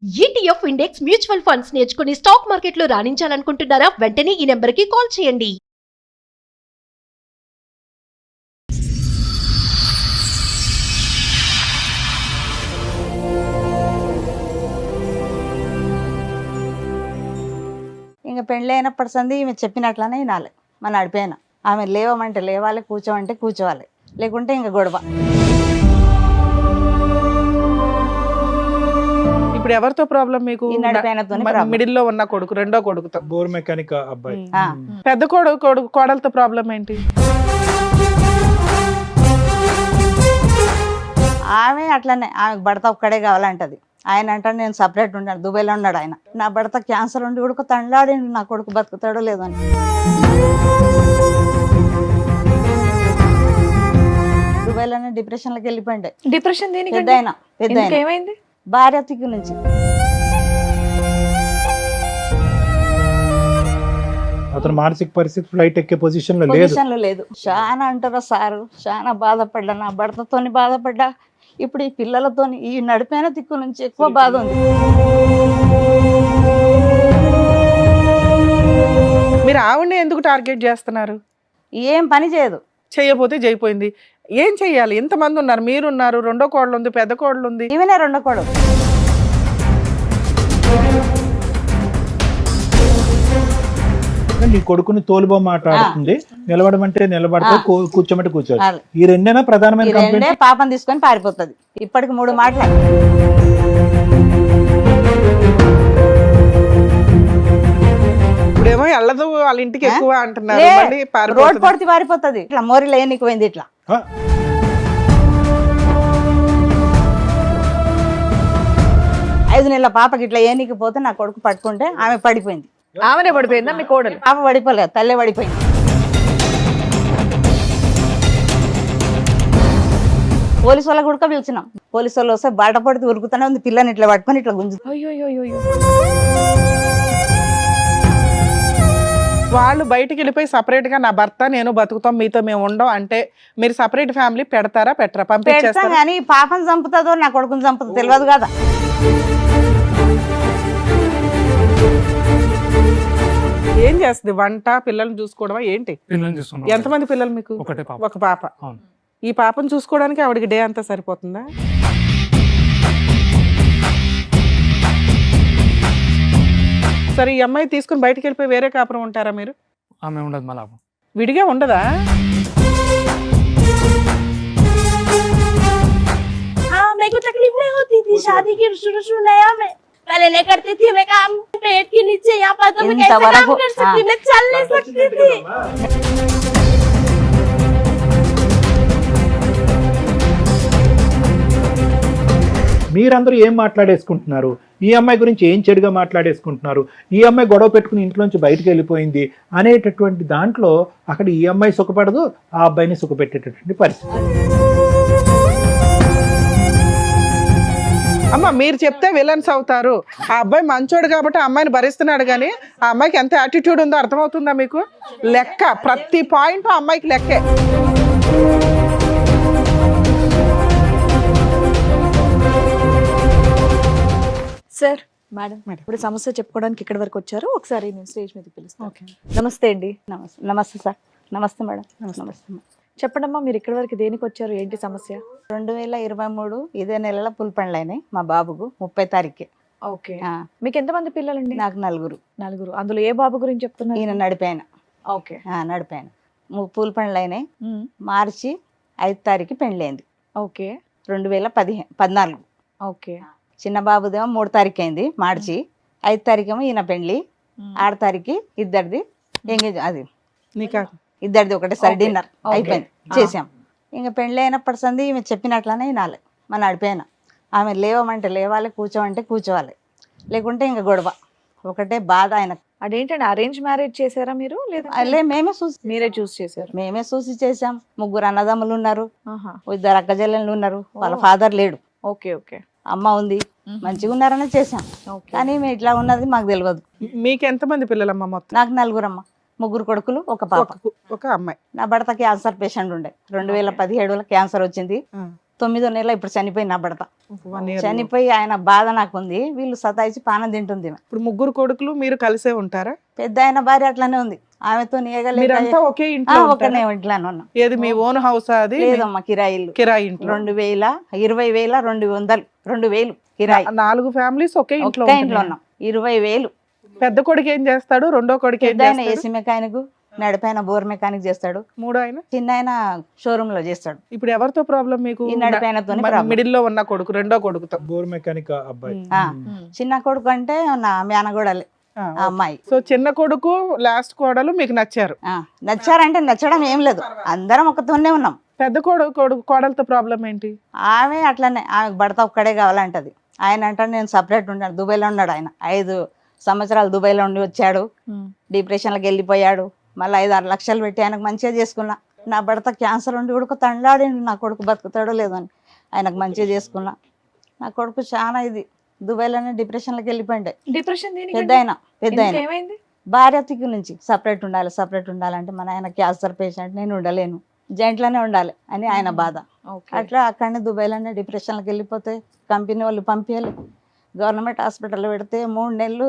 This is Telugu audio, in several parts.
ఈటీఎఫ్ ఇండెక్స్ మ్యూచువల్ ఫండ్స్ నేర్చుకుని స్టాక్ మార్కెట్లో రాణించాలనుకుంటున్నారా? వెంటనే ఈ నెంబర్కి కాల్ చేయండి. ఇంక పెళ్ళి అయినప్పటి సంది ఈమె చెప్పినట్లనే వినాలి. మన నడిపోయిన ఆమె లేవమంటే లేవాలి, కూర్చోమంటే కూర్చోవాలి, లేకుంటే ఇంక గొడవ. ఇప్పుడు ఎవరితో ప్రాబ్లం మీకు? ఈ నడిపోయినతోనే problem. మిడిల్ లో ఉన్న కొడుకు, రెండో కొడుకుతో. బోర్ మెకానిక్ అబ్బాయి. పెద్ద కోడలతో ప్రాబ్లం ఏంటి? ఆమె అట్లనే ఆమెకు భర్త ఒక్కడే కావాలంటది. ఆయన అంటాడు నేను సపరేట్ ఉన్నాడు, దుబాయ్లో ఉన్నాడు ఆయన. నా భర్త క్యాన్సర్ ఉండి ఉడుకు తండ్లాడి నా కొడుకు బతుకుతాడో లేదో అని. దుబాయ్లోనే డిప్రెషన్లోకి వెళ్ళిపోయిండే. డిప్రెషన్ దేనికి? పెద్ద ఏమైంది? భార్య తిక్కు నుంచి. అతను మానసిక పరిస్థితి ఫ్లైట్ ఎక్కే పొజిషన్ లో లేదు. పొజిషన్లో లేదు. చాలా అంటారా సారు, చాలా బాధపడ్డా, నా భర్తతోని బాధపడ్డా, ఇప్పుడు ఈ పిల్లలతోని ఈ నడిపోయిన దిక్కు నుంచి ఎక్కువ బాధ ఉంది. మీరు ఆవిడని ఎందుకు టార్గెట్ చేస్తున్నారు? ఏం పని చేయదు. చేయకపోతే చేయిపోయింది. ఏం చెయ్యాలి? ఎంతమంది ఉన్నారు? మీరున్నారు, రెండో కోడలు ఉంది, పెద్ద కోడలు ఉంది. ఈమెనే రెండో కొడుకు. నీ కొడుకుని తోలుబొమ్మ మాట్లాడుతుంది, నిలబడమంటే నిలబడతా, కూర్చోమంటే కూర్చోవాలి. ఈ రెండేనా ప్రధానమైన ఈ రెండే కంప్లైంట్? పాపం తీసుకొని పారిపోతుంది. ఇప్పటికి 3 మాటలు. ఇప్పుడేమో వెళ్ళదు వాళ్ళ ఇంటికి ఎక్కువ అంటున్నారు. మళ్ళీ రోడ్ పారిపోతుంది. పొడితే పారిపోతుంది. ఇట్లా మోరీలో ఏనికి పోయింది. ఇట్లా ఆ, 5 నెలల పాపకి ఇట్లా ఏనికి పోతే నా కొడుకు పట్టుకుంటే ఆమె పడిపోయింది. ఆమెనే పడిపోయిందా మీ కోడలు? పాప పడిపోలేదు, తల్లే పడిపోయింది. పోలీసు వాళ్ళకి కూడా పిలిచినాం. పోలీసు వాళ్ళు వస్తే బాట పడితే ఉరుకుతూనే ఉంది. పిల్లని ఇట్లా పట్టుకొని ఇట్లా గుంజు. అయ్యో. వాళ్ళు బయటికి వెళ్ళిపోయి సపరేట్ గా నా భర్త నేను బతుకుతాం, మీతో మేము ఉండం అంటే మీరు సపరేట్ ఫ్యామిలీ పెడతారా పెట్టరా? పెడతాం పంపించేస్తారా? కానీ పాపను చంపుతుందో నా కొడుకుని చంపుతుందో తెలియదు కదా. ఏం చేస్తుంది? వంట, పిల్లల్ని చూసుకోవడమా ఏంటి? పిల్లల్ని చూస్తున్నాం. ఎంతమంది పిల్లలు మీకు? ఒకటే పాప. ఒక పాప. అవును. ఈ పాపను చూసుకోవడానికి ఆవిడకి డే అంతా సరిపోతుందా? సరే, ఈ అమ్మాయి తీసుకుని బయటికి వెళ్ళిపోయి వేరే కాపురం ఉంటారా మీరు? ఆమె ఉండదు మళ్ళా. విడిగా ఉండదా? हाँ मेरे को तकलीफ नहीं होती थी शादी की शुरू नया में पहले नहीं करती थी मैं काम पेट के नीचे यहाँ पर तो मैं कैसे काम कर सकती मैं चल नहीं सकती थी। మీరందరూ ఏం మాట్లాడేసుకుంటున్నారు? ఈ అమ్మాయి గురించి ఏం చెడుగా మాట్లాడేసుకుంటున్నారు? ఈ అమ్మాయి గొడవ పెట్టుకుని ఇంట్లోంచి బయటకు వెళ్ళిపోయింది అనేటటువంటి దాంట్లో అక్కడ ఈ అమ్మాయి సుఖపడదు, ఆ అబ్బాయిని సుఖపెట్టేటటువంటి పరిస్థితి. అమ్మ మీరు చెప్తే విలన్స్ అవుతారు. ఆ అబ్బాయి మంచోడు కాబట్టి ఆ అమ్మాయిని భరిస్తున్నాడు, కానీ ఆ అమ్మాయికి ఎంత యాటిట్యూడ్ ఉందో అర్థమవుతుందా మీకు? లెక్క, ప్రతి పాయింట్ ఆ అమ్మాయికి లెక్కే. సార్, మేడం ఇప్పుడు సమస్య చెప్పుకోవడానికి ఇక్కడ వరకు వచ్చారు. ఒకసారి నేను స్టేజ్ మీదకి పిలుస్తాను. నమస్తే అండి. నమస్తే. నమస్తే సార్. నమస్తే మేడం. నమస్తే. చెప్పండమ్మా, మీరు ఇక్కడ వరకు దేనికి వచ్చారు? ఏంటి సమస్య? 2023 ఇదే నెలలో పులిపండ్లు అయినాయి మా బాబుకు 30 తారీఖుకి. ఓకే. మీకు ఎంతమంది పిల్లలండి? నాకు నలుగురు. అందులో ఏ బాబు గురించి చెప్తున్నారు? ఈయన నడిపాయన. ఓకే. నడిపాయన. పూలపండ్లు అయినాయి. మార్చి 5 తారీఖు పెళ్ళైంది. ఓకే. 2014. ఓకే. చిన్న బాబుదేమో 3 తారీఖు అయింది మార్చి. 5 తారీఖు ఏమో ఈయన పెళ్ళి. 6 తారీఖు ఇద్దరిది ఎంగేజ్, అది నీకా ఇద్దరిది ఒకటేసారి డిన్నర్ అయిపోయింది, చేసాం. ఇంకా పెళ్ళి అయినప్పటి సంది ఈమె చెప్పినట్లనే వినాలి. మన నడిపోయిన ఆమె లేవమంటే లేవాలి, కూర్చోమంటే కూర్చోవాలి, లేకుంటే ఇంకా గొడవ. ఒకటే బాధ ఆయన. అదేంటండి, అరేంజ్ మ్యారేజ్ చేశారా మీరు? లేదా మీరే చూసి చేశారు? మేమే చూసి చేసాం. 3 అన్నదమ్ములు ఉన్నారు, ఆహా. 2 అక్కజల్లెళ్ళు ఉన్నారు. వాళ్ళ ఫాదర్ లేడు, ఓకే. ఓకే. అమ్మ ఉంది. మంచిగా ఉన్నారనే చేసాం, కానీ మేము ఇట్లా ఉన్నది మాకు తెలియదు. మీకు ఎంతమంది పిల్లలమ్మ మొత్తం? నాకు 4 అమ్మ, 3 కొడుకులు, 1 పాప. ఒక అమ్మాయి. నా భర్త క్యాన్సర్ పేషెంట్ ఉండే. 2017లో క్యాన్సర్ వచ్చింది. 9వ నెల ఇప్పుడు చనిపోయి నా భర్త 1 year. చనిపోయి ఆయన బాధ నాకు ఉంది, వీళ్ళు సతాయిచి పానం తింటుంది ఈమె. ఇప్పుడు 3 కొడుకులు మీరు కలిసే ఉంటారా? పెద్ద ఆయన భార్య అట్లనే ఉంది, ఆమెతో మీరంతా ఒకే ఇంట్లో ఒకనే ఉంటారా? ఇంట్లోనే ఉన్నాం. ఏది మీ ఓన్ హౌస్? అది లేదమ్మా, కిరాయి ఇల్లు. కిరాయి ఇంట్లో. 20,000 20,000 2,000 కిరాయి. 4 ఫ్యామిలీస్ ఒకే ఇంట్లో ఒక్క ఇంట్లో ఉంటున్నాయా? ఉన్నాం. 20,000. పెద్ద కొడుకు ఏం చేస్తాడు? రెండో కొడుకు ఏం పెద్ద ఆయన చేస్తాడు? ఏసీ మెకానిక్, నడిపైన బోర్ మెకానిక్ చేస్తాడు. మూడో ఆయన చిన్న ఆయన షోరూమ్ లో చేస్తాడు. ఇప్పుడు ఎవరితో ప్రాబ్లం మీకు? ఈ నడిపైనతోనే problem. మిడిల్ లో ఉన్న కొడుకు, రెండో కొడుకుతో. బోర్ మెకానిక్ అబ్బాయి. ఆ, చిన్న కొడుకు అంటే నా మేనగోడలే ఆ, ఆ అమ్మాయి. సో చిన్న కొడుకు లాస్ట్ కోడలు మీకు నచ్చారు. నచ్చారంటే నచ్చడం ఏం లేదు, అందరం ఒకతోనే ఉన్నాం. పెద్ద కొడుకు కోడలతో ప్రాబ్లం ఏంటి? ఆమె అట్లనే, ఆమెకు భర్త ఒక్కడే కావాలంటది. ఆయన అంటే నేను సపరేట్ ఉన్నాడు, దుబాయ్లో ఉన్నాడు ఆయన. 5 సంవత్సరాలు దుబాయ్లో ఉండి వచ్చాడు, డిప్రెషన్లోకి వెళ్ళిపోయాడు. మళ్ళీ 5-6 లక్షలు పెట్టి ఆయనకు మంచిగా చేసుకున్నా. నా భర్త క్యాన్సర్ ఉండి కూడా తండ్లాడిండు, నా కొడుకు బతుకుతాడో లేదో అని. ఆయనకు మంచిగా చేసుకున్నా. నా కొడుకు చాలా ఇది దుబాయ్లోనే డిప్రెషన్లోకి వెళ్ళిపోయిండే. డిప్రెషన్ పెద్ద ఆయన ఏమైంది? భార్య తిక్కు నుంచి సపరేట్ ఉండాలంటే మన ఆయన క్యాన్సర్ పేషెంట్, నేను ఉండలేను, జాయింట్లోనే ఉండాలి అని ఆయన బాధ. అట్లా అక్కడనే దుబాయ్లోనే డిప్రెషన్లోకి వెళ్ళిపోతే కంపెనీ వాళ్ళు పంపించాలి. గవర్నమెంట్ హాస్పిటల్లో పెడితే 3 నెలలు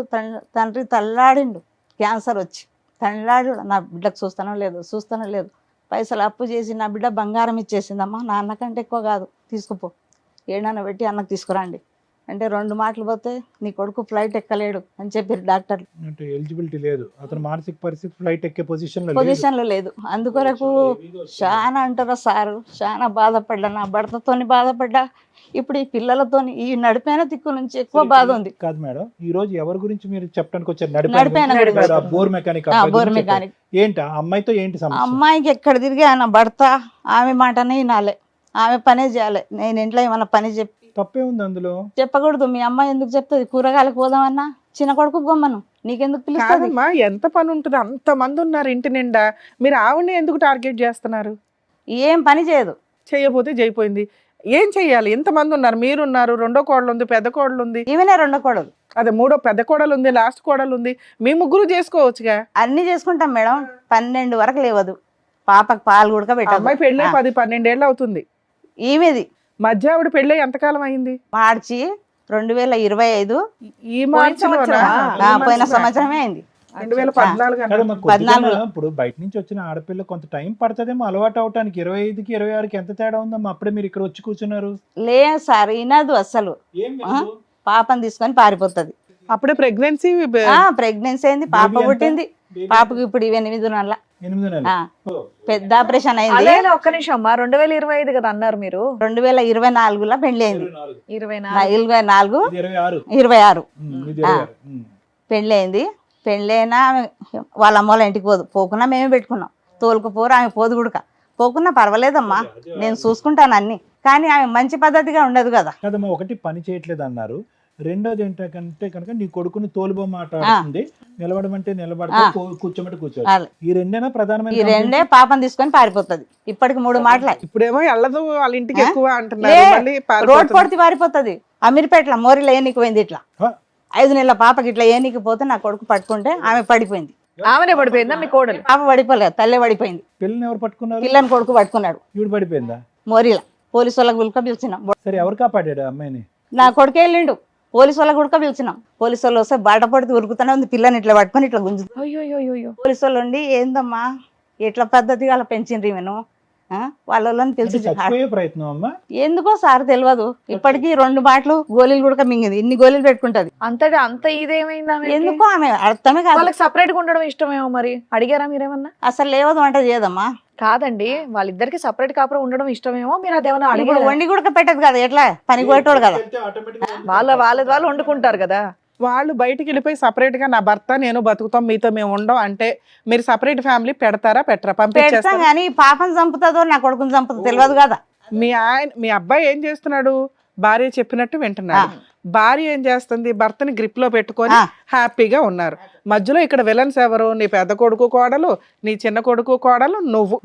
తండ్రి తల్లాడిండు, క్యాన్సర్ వచ్చి తల్లాడు. నా బిడ్డకు చూస్తానో లేదు. పైసలు అప్పు చేసి నా బిడ్డ బంగారం ఇచ్చేసిందమ్మా, నా అన్నకంటే ఎక్కువ కాదు, తీసుకుపో, ఏడన్నా పెట్టి అన్నకు తీసుకురండి అంటే 2 మాటలు పోతే నీ కొడుకు ఫ్లైట్ ఎక్కలేడు అని చెప్పారు డాక్టర్లు. అంటే ఎలిజిబిలిటీ లేదు, అతను మానసిక పరిస్థితి ఫ్లైట్ ఎక్కే పొజిషన్ లో లేదు. అందుకొరకు చాలా అంటారా సారు, చాలా బాధపడ్డా, నా భర్తతోని బాధపడ్డా, ఇప్పుడు ఈ పిల్లలతోని ఈ నడిపైన దిక్కు నుంచి ఎక్కువ బాధ ఉంది. కాదు మేడం, ఈ రోజు ఎవరి గురించి మీరు చెప్పడానికి వచ్చారు? నడిపైన గురించి. Bore mechanic. Bore mechanic. ఏంటి ఆ అమ్మాయితో ఏంటి సమస్య? అమ్మాయికి ఎక్కడ తిరిగి ఆయన భర్త ఆమె మాటనే వినాలి, ఆమె పనే చేయాలి. నేను ఇంట్లో ఏమన్నా పని తప్పే ఉంది అందులో? చెప్పకూడదు. మీ అమ్మాయి ఎందుకు చెప్తుంది? కూరగాయలకు పోదామన్నా చిన్న కొడుకు గమ్మను, నీకెందుకు పిలుస్తుంది? కాదమ్మా, ఎంత పని ఉంటుంది? అంత మంది ఉన్నారు ఇంటి నిండా, మీరు ఆవిడని ఎందుకు టార్గెట్ చేస్తున్నారు? ఏం పని చేయదు. చేయకపోతే చేయిపోయింది. ఏం చెయ్యాలి? ఎంతమంది ఉన్నారు? మీరున్నారు, రెండో కోడలు ఉంది, పెద్ద కోడలు ఉంది, ఈమెనే 2 కోడలు, అదే మూడో పెద్ద కోడలు ఉంది, లాస్ట్ కోడలు ఉంది. మీ ముగ్గురు చేసుకోవచ్చుగా. అన్ని చేసుకుంటాం మేడం. 12 వరకు లేవదు, పాపకు పాలు కూడా పెట్టదు. అమ్మాయి పెళ్ళి 10-12 ఏళ్ళు అవుతుంది. ఈమెది మధ్య ఆవిడ పెళ్ళి ఎంతకాలం అయింది? మార్చి 2025. ఈ మార్చిలోనా? పోయిన సంవత్సరమే అయింది. 2014 కదా, మరి కొద్దిగా ఇప్పుడు బయట నుంచి వచ్చిన ఆడపిల్ల కొంత టైం పడుతుందేమో అలవాటు అవటానికి. 25కి 26కి ఎంత తేడా ఉందమ్మా? అప్పుడే మీరు ఇక్కడ వచ్చి కూర్చున్నారు. లేదు సార్, వినదు అసలు. పాపని తీసుకొని పారిపోతుంది. అప్పుడే ప్రెగ్నెన్సీ ప్రెగ్నెన్సీ అయింది, పాప పుట్టింది. పాపకు ఇప్పుడు 8 నెలల 8 నెలలు. పెద్ద ఆపరేషన్ అయింది. అదే ఒక్క నిమిషం అమ్మా, 2025 కదా అన్నారు మీరు? 2024లో పెళ్లి అయింది. 24 26 పెళ్లి అయింది. పెళ్ళైనా వాళ్ళ అమ్మ వాళ్ళ ఇంటికి పోకున్నా మేమే పెట్టుకున్నాం. తోలుకుపోరు, ఆమె పోదు గుడక. పోకున్నా పర్వాలేదమ్మా, నేను చూసుకుంటాను అన్ని. కానీ ఆమె మంచి పద్ధతిగా ఉండదు కదా. కదమ్మా, ఒకటి పని చేయట్లేదు అన్నారు. రెండోది ఏంటంటే కనుక నీ కొడుకుని తోలుబొమ్మాటుంది, నిలబడమంటే నిలబడతా, కూర్చోమంటే కూర్చోవాలి. ఈ రెండేనా ప్రధానమైన? ఈ రెండే. పాపం తీసుకొని పారిపోతుంది. ఇప్పటికి 3 మాటలే. ఇప్పుడేమో వెళ్ళదు వాళ్ళ ఇంటికి ఎక్కువ అంటున్నారు. రోడ్ పొడితే పారిపోతుంది. అమీర్పేటలో మోరీలో ఏనికి పోయింది. ఇట్లా 5 నెలల పాపకి ఇట్లా ఏనికి పోతే నా కొడుకు పట్టుకుంటే ఆమె పడిపోయింది. ఆమెనే పడిపోయిందా మీ కోడలు? పాప పడిపోలేదు, తల్లే పడిపోయింది. పిల్లని ఎవరు పట్టుకున్నారు? పిల్లని కొడుకు పట్టుకున్నాడు. ఈవిడ పడిపోయిందా? మోరీలో పోలీసు వాళ్ళకి గుల్క పిలిచినాం. సరే, ఎవరు కాపాడాడు అమ్మాయిని? నా కొడుకే వెళ్ళిండు. పోలీసు వాళ్ళకి గుడక పిలిచినాం. పోలీసు వాళ్ళు వస్తే బాట పడితే ఉరుకుతూనే ఉంది. పిల్లని ఇట్లా పట్టుకొని ఇట్లా గుంజు. అయ్యో. పోలీసు వాళ్ళు ఉండి ఏందమ్మా ఎట్లా పద్ధతిగా అలా పెంచిండ్రి ఈమెను, వాళ్ళని పిలిచి చచ్చిపోయే ప్రయత్నం అమ్మా? ఎందుకో సార్ తెలియదు. ఇప్పటికీ 2 బాటలు గోళీలు కూడా మింగింది. ఇన్ని గోళీలు పెట్టుకుంటది. అంత ఇదేమైందా? ఎందుకో ఆమె అర్థమే కాదు. వాళ్ళకి సపరేట్ గా ఉండడం ఇష్టమేమో. మరి అడిగారా మీరేమన్నా? అసలు లేవదు వంట చేయదమ్మా. కాదండి, వాళ్ళిద్దరికి సపరేట్ కాపురం ఉండడం ఇష్టమేమో. మీరు అదేమన్నా అడిగారు? వండి కూడా పెట్టదు కదా, ఎట్లా పని కొట్టేవాడు కదా. వాళ్ళు వండుకుంటారు కదా. వాళ్ళు బయటికి వెళ్ళిపోయి సపరేట్ గా నా భర్త నేను బతుకుతాం, మీతో మేము ఉండం అంటే మీరు సపరేట్ ఫ్యామిలీ పెడతారా పెట్టరా? పెడతాం పంపించేస్తాం. కానీ పాపం చంపుతుందో నా కొడుకుని చంపుతుందో తెలియదు కదా. మీ అబ్బాయి ఏం చేస్తున్నాడు? భార్య చెప్పినట్టు వింటున్నాడు. భార్య ఏం చేస్తుంది? భర్తని గ్రిప్ లో పెట్టుకొని హ్యాపీగా ఉన్నారు. మధ్యలో ఇక్కడ విలన్స్ ఎవరు? నీ పెద్ద కొడుకు కోడలు, నీ చిన్న కొడుకు కోడలు, నువ్వు.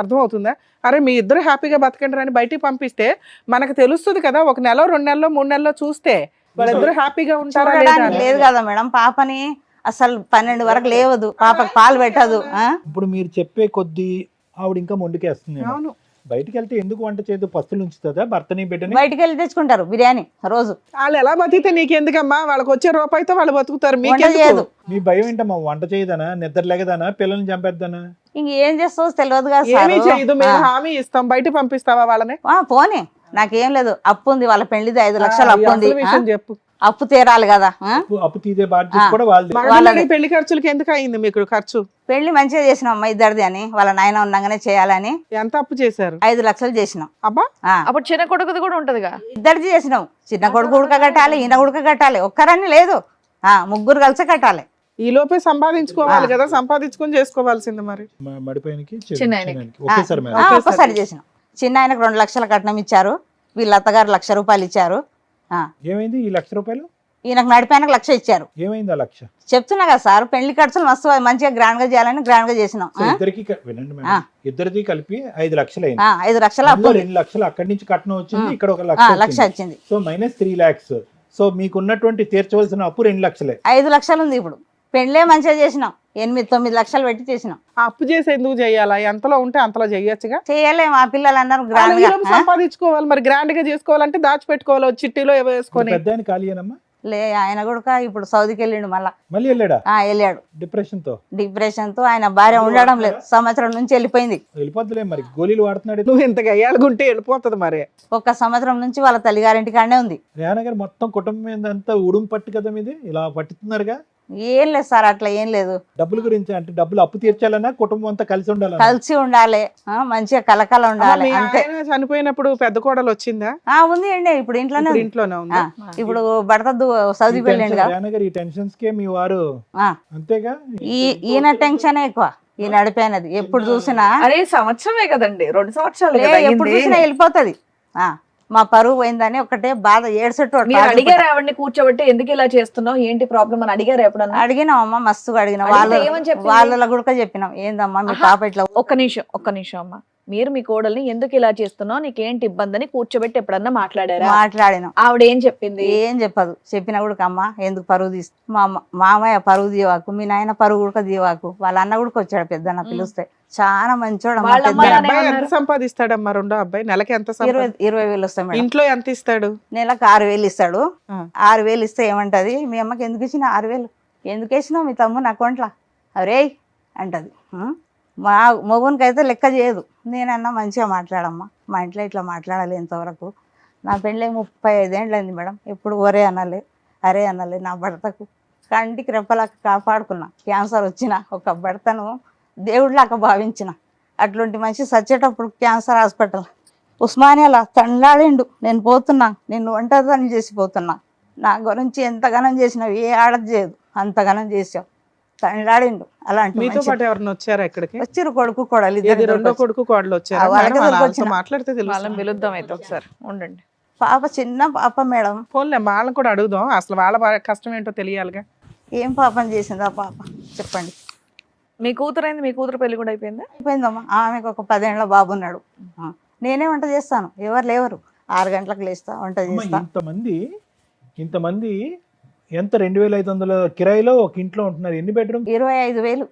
అర్థమవుతుందా? అరే మీ ఇద్దరు హ్యాపీగా బతకండి అని బయటికి పంపిస్తే మనకు తెలుస్తుంది కదా. 1 నెల 2 నెలలో 3 నెలలో చూస్తే వాళ్ళిద్దరు హ్యాపీగా ఉంటారా? లేదు కదా మేడం. పాపని అసలు 12 వరకు లేవదు, పాపకు పాలు పెట్టదు. ఇప్పుడు మీరు చెప్పే కొద్దీ ఆవిడ ఇంకా మొండికేస్తుంది. బయటికి వెళ్తే ఎందుకు వంట చేయదు? పస్తులు ఉంచుతుందా భర్తని బిడ్డని? బయటికి వెళ్ళి తెచ్చుకుంటారు బిర్యానీ రోజు. వాళ్ళు ఎలా బతికితే నీకెందుకమ్మా? వాళ్ళకి వచ్చే రూపాయితో వాళ్ళు బతుకుతారు, వంట చేయదు. మీకెందుకు? మీ భయం ఏంటమ్మా? వంట చేయదనా, నిద్ర లేగదనా, పిల్లల్ని చంపేద్దనా? ఇంక ఏం చేస్తావు తెలియదు కదా ఏమీ సారు. చేయదు, మేము హామీ ఇస్తాం. బయట పంపిస్తావా వాళ్ళని? పోనీ, నాకేం లేదు. అప్పు ఉంది, వాళ్ళ పెళ్లిది 5 లక్షలు అప్పు ఉంది. అసలు విషయం చెప్పు. అప్పు తీరాలి కదా. అప్పు తీసే బాధ్యత కూడా వాళ్ళది. మగపిల్లడి పెళ్లి ఖర్చులకి ఎందుకు అయింది మీకు ఖర్చు? పెళ్లి మంచిగా చేసినాం అమ్మ, ఇద్దరిది అని. వాళ్ళ నాయన ఉండగానే చేయాలని ఎంత అప్పు చేశారు? 5 లక్షలు చేసినాం. అబ్బా, అప్పుడు చిన్న కొడుకుది కూడా ఉంటదిగా. ఇద్దరిది చేసినాం. చిన్న కొడుకు ఉడక కట్టాలి, ఈయన ఉడక కట్టాలి. ఒక్కరని లేదు, ముగ్గురు కలిసి కట్టాలి. ఈ లోపే సంపాదించుకోవాలి కదా, సంపాదించుకొని చేసుకోవాల్సింది మరి. మడిపోయినకి చిన్నాయనకి. ఒకేసారి మేడం. ఒక్కసారి చేసినాం. చిన్న ఆయనకు 2 లక్షల కట్నం ఇచ్చారు, వీళ్ళ అత్తగారు 1,00,000 రూపాయలు ఇచ్చారు. ఏమైంది ఈ 1,00,000 రూపాయలు? ఈయనకు నడిపాయనకు 1,00,000 ఇచ్చారు. ఏమైంది ఆ 1,00,000? చెప్తున్నా కదా సార్, పెళ్లి ఖర్చులు మస్తు మంచిగా గ్రాండ్ గా చేయాలని గ్రాండ్ గా చేసినాం. సో ఇద్దరికి వినండి మేడం, ఇద్దరిది కలిపి 5 లక్షలు అయింది. 5 లక్షలు అప్పు. 2 లక్షలు అక్కడి నుంచి కట్నం వచ్చింది, ఇక్కడ 1 లక్ష లక్ష వచ్చింది. So minus 3 lakhs. సో మీకున్నటువంటి తీర్చవలసిన అప్పు 2 లక్షలే. 5 లక్షలు ఉంది ఇప్పుడు. పెళ్లే మంచిగా చేసినాం, 8-9 లక్షలు పెట్టి చేసినాం. ఆ అప్పు చేసి ఎందుకు చెయ్యాలా? ఎంతలో ఉంటే అంతలో చెయ్యొచ్చుగా. చేయలేము, ఆ పిల్లలు అన్నారు వాళ్ళు గ్రాండ్ ఈ గా. లోపు సంపాదించుకోవాలి మరి. గ్రాండ్ గా చేసుకోవాలంటే దాచిపెట్టుకోవాలి, చిట్టీలో ఏవో వేసుకొని. పెద్ద ఆయన ఖాళీయేనమ్మా? లే, ఆయన కూడా ఇప్పుడు సౌదీకి వెళ్ళిండు మళ్ళా. మళ్ళీ వెళ్ళాడా వెళ్ళాడు డిప్రెషన్ తో? డిప్రెషన్ తో. ఆయన భార్య ఉండడం లేదు, సంవత్సరం నుంచి వెళ్ళిపోయింది. వెళ్ళిపోద్దులే మరి, గోళీలు వాడుతున్నాడు. నువ్వు ఇంతగా ఏళ్ళగుంటే వెళ్ళిపోతుంది మరి. 1 సంవత్సరం నుంచి వాళ్ళ తల్లిగారింటి కాడనే ఉంది. రేనా గారు మొత్తం కుటుంబం ఏందంతా ఉడుం పట్టు కదా మీది, ఇలా పట్టుతున్నారుగా. ఏం లేదు సార్, అట్లా ఏం లేదు. డబ్బుల గురించి అంటే డబ్బులు అప్పు తీర్చాలన్నా కుటుంబం అంతా కలిసి ఉండాలన్నా? కలిసి ఉండాలి, మంచిగా కలకల ఉండాలి, మీ అంతే. ఆయన చనిపోయినప్పుడు పెద్ద కోడలు వచ్చిందా? ఉంది అండి, ఇప్పుడు ఇంట్లోనే ఇప్పుడు ఉంది. ఇంట్లోనే ఉంది. ఇప్పుడు భర్త సౌదీకి వెళ్ళిండు కదా. రేనా గారు ఈ టెన్షన్స్ కే మీ వారు అంతేగా. ఈయన టెన్షన్ ఎక్కువ, ఈయన నడిపోయినది. ఎప్పుడు చూసినా అరే సంవత్సరమే కదండి, 2 సంవత్సరాలు ఎప్పుడు చూసినా వెళ్ళిపోతుంది. మా పరువు పోయిందని ఒకటే బాధ, ఏడ్చట్టు. మీరు అడిగారు ఆవిడని కూర్చోబెట్టి ఎందుకు ఇలా చేస్తున్నావు, ఏంటి ప్రాబ్లం అని అడిగారు ఎప్పుడన్నా? అడిగినాం అమ్మ, మస్తుగా అడిగినాం. అడిగితే ఏమని చెప్పింది? వాళ్ళ కూడా చెప్పినాం, ఏందమ్మా మీ పాప ఇట్లా. ఒక్క నిమిషం అమ్మ, మీరు మీ కోడల్ని ఎందుకు ఇలా చేస్తున్నావు, నీకేంటి ఇబ్బంది అని కూర్చోబెట్టి ఎప్పుడన్నా మాట్లాడారా? మాట్లాడినాం. ఆవిడ ఏం చెప్పింది? ఏం చెప్పదు. చెప్పినా కూడా అమ్మ ఎందుకు పరువు తీసు, మా మామయ్య పరువు తీయవాకు, మీ నాయన పరువు కూడా తీయవాకు. వాళ్ళ అన్న కూడా వచ్చాడు, పెద్దన్న పిలుస్తే. చాలా మంచోడు. వాళ్ళ అమ్మ మీ నాన్న అబ్బాయి ఎంత ఏమన్నారు? సంపాదిస్తాడమ్మా? రెండో అబ్బాయి నెలకి ఎంత 20,000 వస్తాయి మేడం. ఇంట్లో ఎంత ఇస్తాడు? నెలకు 6,000 ఇస్తాడు. ఆ. 6,000 ఇస్తే ఏమంటది, మీ అమ్మకి ఎందుకు ఇచ్చిన 6,000, ఎందుకు వేసినావు మీ తమ్ముని అకౌంట్లో అరే అంటది. మా మగునికి అయితే లెక్క చేయదు. నేనన్నా మంచిగా మాట్లాడమ్మా, మా ఇంట్లో ఇట్లా మాట్లాడాలి ఎంతవరకు. నా పెళ్ళి 35 ఏళ్ళు అయింది మేడం, ఎప్పుడు ఒరే అనాలి అరే అనాలి. నా భర్తకు కంటికి రెప్పలాగా కాపాడుకున్నా. క్యాన్సర్ వచ్చిన ఒక భర్తను దేవుడిలాగా భావించిన. అట్లాంటి మనిషి సచ్చేటప్పుడు క్యాన్సర్ హాస్పిటల్ ఉస్మానియాలో తండ్లాడిండు. నేను పోతున్నా, నేను ఒంటరిని చేసిపోతున్నా. నా గురించి ఎంతగానం చేసినావు, ఏ ఆడది చేయదు, అంతగానం చేసావు. తండ్లాడిండు. అలాంటి మీతో పాటు ఎవరైనా వచ్చారా ఇక్కడికి? వచ్చిరు, కొడుకు కోడలు ఏది రెండో కొడుకు కోడలు వచ్చారా? వాళ్ళకే మేడం, వాళ్ళతో దొరికొచ్చిన. మాట్లాడితే తెలుసు. వాళ్ళని పిలుద్దాం అయితే ఒకసారి, ఉండండి. పాప చిన్న పాప మేడం. ఫోన్లే, వాళ్ళని కూడా అడుగుదాం. అసలు వాళ్ళ కష్టం ఏంటో తెలియాలిగా. ఏం పాపం చేసిందా పాప చెప్పండి. మీ కూతురైంది, మీ కూతురు పెళ్లి కూడా అయిపోయిందా? అయిపోయిందమ్మా. ఆమెకు ఒక 10 ఏళ్ళ బాబు ఉన్నాడు. నేనే వంట చేస్తాను, ఎవరు లేవరు. 6 గంటలకు లేస్తా, వంట అమ్మ, చేస్తా. ఇంతమంది ఎంత 2,500 కిరాయిలో ఒక ఇంట్లో ఉంటున్నారు. ఎన్ని బెడ్రూమ్? 25,000.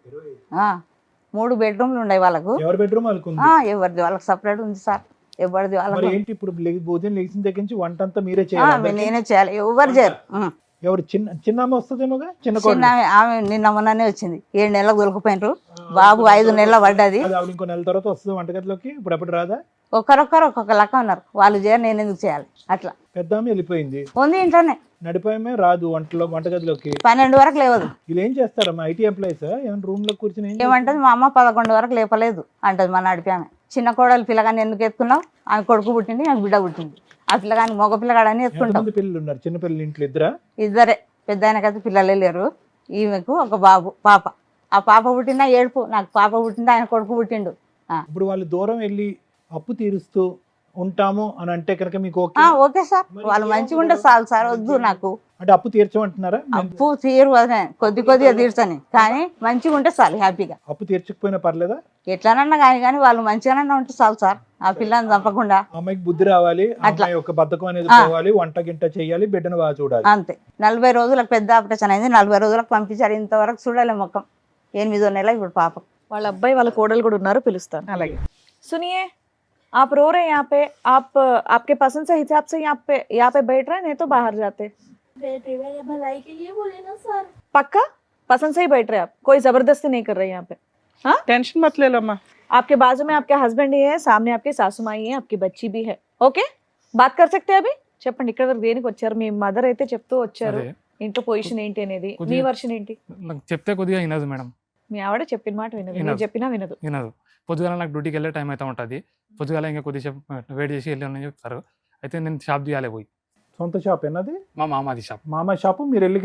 3 బెడ్రూమ్లు ఉన్నాయి వాళ్ళకు. ఎవరి బెడ్రూమ్ వాళ్ళకు ఉంది? ఎవరిది వాళ్ళకి సపరేట్ ఉంది సార్, ఎవరిది మరి వాళ్ళకు. ఏంటి ఇప్పుడు ఉదయం లేచిన దగ్గర నుంచి వంట అంతా మీరే చేయాలి? నేనే చేయాలి, ఎవరు చేయరు. ఎవరు చిన్నమ్మ వస్తుందేమోగా? చిన్న చిన్న ఆమె నిన్న మొన్ననే వచ్చింది, 7 నెలలకు దొరికిపోయినారు. బాబు 5 నెలల పడ్డది. ఆవిడ ఇంకో నెల తర్వాత వస్తుంది వంటగదిలోకి. ఇప్పుడు ఎప్పుడు రాదా? ఒకరొకరు ఒక్కొక్క లెక్క ఉన్నారు. వాళ్ళు చేయరు, నేను ఎందుకు చేయాలి? అట్లా పెద్ద ఆమె వెళ్ళిపోయింది, ఉంది ఇంట్లోనే. నడిపోయమే రాదు వంటగదిలోకి. 12 వరకు లేవదు. వీళ్ళు ఏం చేస్తారమ్మా? ఐటీ ఎంప్లాయీస్ ఏమైనా రూమ్ లో కూర్చొని ఏమంటది, మా అమ్మ 11 వరకు లేపలేదు అంటది. మా నడిపి ఆమె. చిన్న కోడలు పిల్లగాని ఎందుకు ఎత్తుకున్నావు, ఆమె కొడుకు పుట్టింది, నాకు బిడ్డ పుట్టింది. ఆ పిల్లగాని మగ పిల్లగాడని ఎత్తుకుంటాం. ఎంతమంది పిల్లలు ఉన్నారు? చిన్న పిల్లలు ఇంట్లో ఇద్దరా? ఇద్దరే. పెద్ద ఆయనకైతే పిల్లలే లేరు. ఈమెకు ఒక బాబు పాప. ఆ పాప పుట్టినా ఏడుపు, నాకు పాప పుట్టింది, ఆయన కొడుకు పుట్టిండు. ఇప్పుడు వాళ్ళు దూరం వెళ్ళి అప్పు తీరుస్తూ ఉంటాము అని అంటే కనుక మీకు ఓకే? ఓకే సార్, వాళ్ళు మంచిగా ఉంటే చాలు సార్, వద్దు నాకు. అంటే అప్పు తీర్చమంటున్నారా? అప్పు తీరు కొద్దిగా తీర్చని, కానీ మంచిగా ఉంటే చాలు, హ్యాపీగా. అప్పు తీర్చకపోయినా పర్లేదా? ఎట్లానన్నా కానీ వాళ్ళు మంచిగానన్నా ఉంటే చాలు సార్, ఆ పిల్లని చంపకుండా. అమ్మాయికి బుద్ధి రావాలి, అమ్మాయి యొక్క బద్ధకం అనేది పోవాలి, వంట గింట చేయాలి, బిడ్డను బాగా చూడాలి. అంతే. 40 రోజులకు పెద్ద ఆపరేషన్ అయింది, 40 రోజులకు పంపించారు. ఇంతవరకు చూడాలి ముఖం. 8వ నెల ఇప్పుడు పాప. వాళ్ళ అబ్బాయి వాళ్ళ కోడలు కూడా ఉన్నారు, పిలుస్తాను. అలాగే. సునియే आप रो रहे हैं यहाँ पे, आप आपके पसंद से हिसाब से यहाँ पे बैठ रहे हैं, नहीं तो बाहर जाते। बेटे मेरे भलाई के लिए बोले ना सर। पक्का पसंद से ही बैठ रहे हैं आप, कोई जबरदस्ती नहीं कर रहे यहाँ पे? हाँ, టెన్షన్ मत ले लो अम्मा। आपके बाजू में आपके हस्बैंड ही है, सामने आपके सासू माई है, आपकी बच्ची भी है। ఓకే, బాత్ कर सकते हैं अभी? చెప్పండి, ఇక్కడ వరకు దేనికి వచ్చారు? మీ మదర్ అయితే చెప్తూ వచ్చారు అదే. ఇంట్లో పొజిషన్ ఏంటి అనేది. మీ కొద్దిగా- వర్షన్ ఏంటి? నాకు చెప్తే కొద్దిగా వినదు మేడం, మీ ఆవిడ చెప్పిన మాట వినదు, మీరు వినదు. చెప్పినా వినదు. వినదు. పొద్దుగాల నాకు డ్యూటీకి వెళ్ళే టైం అయితే ఉంటుంది, పొద్దుగాల ఇంకా కొద్దిసేపు వెయిట్ చేసి వెళ్ళామని చెప్తారు. అయితే నేను షాప్ తీయాలి పోయి, సొంత షాప్ ఏనది? మా మామాది షాప్ మామ షాపు మీరు వెళ్ళి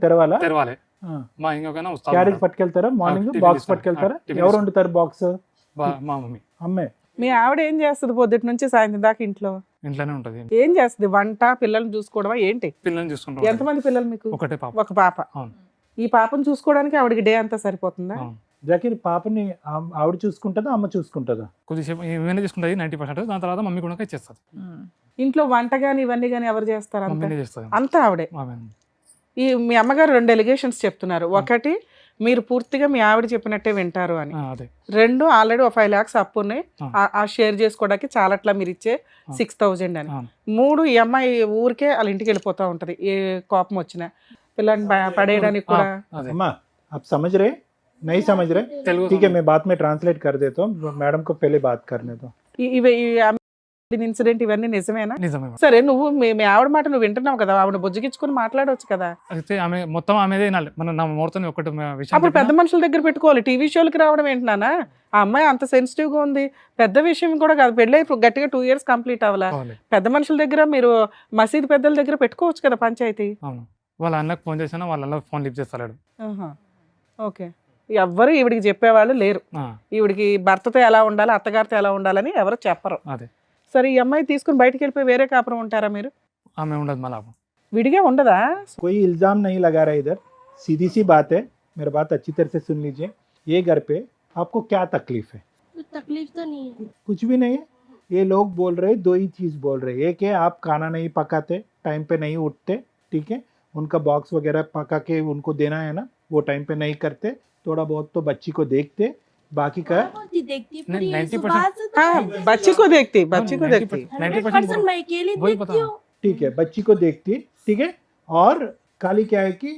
తెరవాలా? తెరవాలి. మా ఇంకొకైనా వస్తాను క్యారేజ్ మేడం. పట్టుకెళ్తారా? మార్నింగ్ టిఫిన్ బాక్స్ ఇస్తాను. పట్టుకెళ్తారా? టిఫిన్ ఎవరు ఇస్తాను. వండుతారు బాక్స్? మా మమ్మీ అమ్మే. మీ ఆవిడ ఏం చేస్తుంది పొద్దుటి నుంచి సాయంత్రం దాకా ఇంట్లో? ఇంట్లోనే ఉంటుంది. ఏం చేస్తుంది? వంట, పిల్లల్ని చూసుకోవడమా ఏంటి? పిల్లల్ని చూసుకుంటాం. ఎంతమంది పిల్లలు మీకు? ఒకటే పాప. ఒక పాప. అవును. ఈ పాపను చూసుకోవడానికి ఆవిడకి డే అంతా సరిపోతుందా? అవును. జాకీర్ పాపని ఆవిడ చూసుకుంటుందా అమ్మ చూసుకుంటుందా? కొద్దిసేపు ఇవన్నీ చూసుకుంటుంది 90%, దాని తర్వాత మమ్మీ కూడా ఇచ్చేస్తుంది. ఇంట్లో వంట గాని ఇవన్నీ గాని ఎవరు చేస్తారు? అంతా మమ్మీనే చేస్తుంది. అంతా ఆవిడే. ఆమె ఈ మీ అమ్మగారు 2 ఎలిగేషన్స్ చెప్తున్నారు. ఒకటి, మీరు పూర్తిగా మీ ఆవిడ చెప్పినట్టే వింటారు అని. అదే 2, ఆల్రెడీ ఒక 5 lakhs అప్పు ఉన్నాయి, ఆ షేర్ చేసుకోవడానికి చాలట్లా మీరు ఇచ్చే 6,000 అని. అవును. 3, ఈ అమ్మాయి ఊరికే వాళ్ళ ఇంటికి వెళ్ళిపోతా ఉంటది ఏ కోపం వచ్చినా, పిల్లల్ని పడేయడానికి కూడా. అదే अम्मा आप समझ रहे? नहीं समझ रहे? తెలుగు ठीक है, मैं बाद में ट्रांसलेट कर देता हूँ, मैडम को पहले बात करने दो. ఇవి ఇన్సిడెంట్ ఇవన్నీ నిజమేనా? నిజమే మేడం. సరే, నువ్వు మీ ఆవిడ మాట నువ్వు వింటున్నావు కదా, ఆవిడ బుజ్జగించుకుని మాట్లాడవచ్చు కదా. అయితే ఆమె మొత్తం ఆమెదే వినాలి. మన నా మూర్తని ఒకటి విషయం అప్పుడు పెద్ద చెప్పినా, మనుషుల దగ్గర పెట్టుకోవాలి. టీవీ షోలకి రావడం ఏంటన్నా? ఆ అమ్మాయి అంత సెన్సిటివ్ గా ఉంది. పెద్ద విషయం కూడా కాదు, పెళ్ళి గట్టిగా 2 years కంప్లీట్ అవ్వాలా. కావాలి. పెద్ద మనుషుల దగ్గర, మీరు మసీదు పెద్దల దగ్గర పెట్టుకోవచ్చు కదా పంచాయతీ. అవును. వాళ్ళ అన్నకు ఫోన్ చేసినా వాళ్ళ అన్న ఫోన్ లిఫ్ట్ చేస్తాడు. ఓకే, ఎవ్వరు ఈవిడికి చెప్పేవాళ్ళు లేరు. ఈవిడికి భర్తతో ఎలా ఉండాలి, అత్తగారితో ఎలా ఉండాలని ఎవరు చెప్పరు. అదే. సరే, ఈ అమ్మాయి తీసుకుని బయటికి వెళ్ళిపోయి వేరే కాపురం ఉంటారా మీరు? ఆమె ఉండదు మళ్ళీ. విడిగా ఉండదా? कोई इल्जाम नहीं लगा रहा इधर, सीधी सी बात है, मेरी बात अच्छी तरह से सुन लीजिए. ये घर पे आपको क्या तकलीफ है? कुछ तकलीफ तो नहीं है। कुछ भी नहीं है. ये लोग बोल रहे, 2 ही चीज बोल रहे. एक है आप खाना नहीं पकाते, टाइम पे नहीं उठते, ठीक है, उनका बॉक्स वगैरह पका के उनको देना है ना, वो टाइम पे नहीं करते, थोड़ा बहुत तो बच्ची को देखते, बाकी का देखती नहीं, पूरी 90% सुबह से तो हाँ, मैं- बच्ची को देखती, बच्ची को देखती. 100% मैं अकेली वही देखती बता। हूँ। ठीक है, बच्ची को देखती, ठीक है. और खाली क्या है कि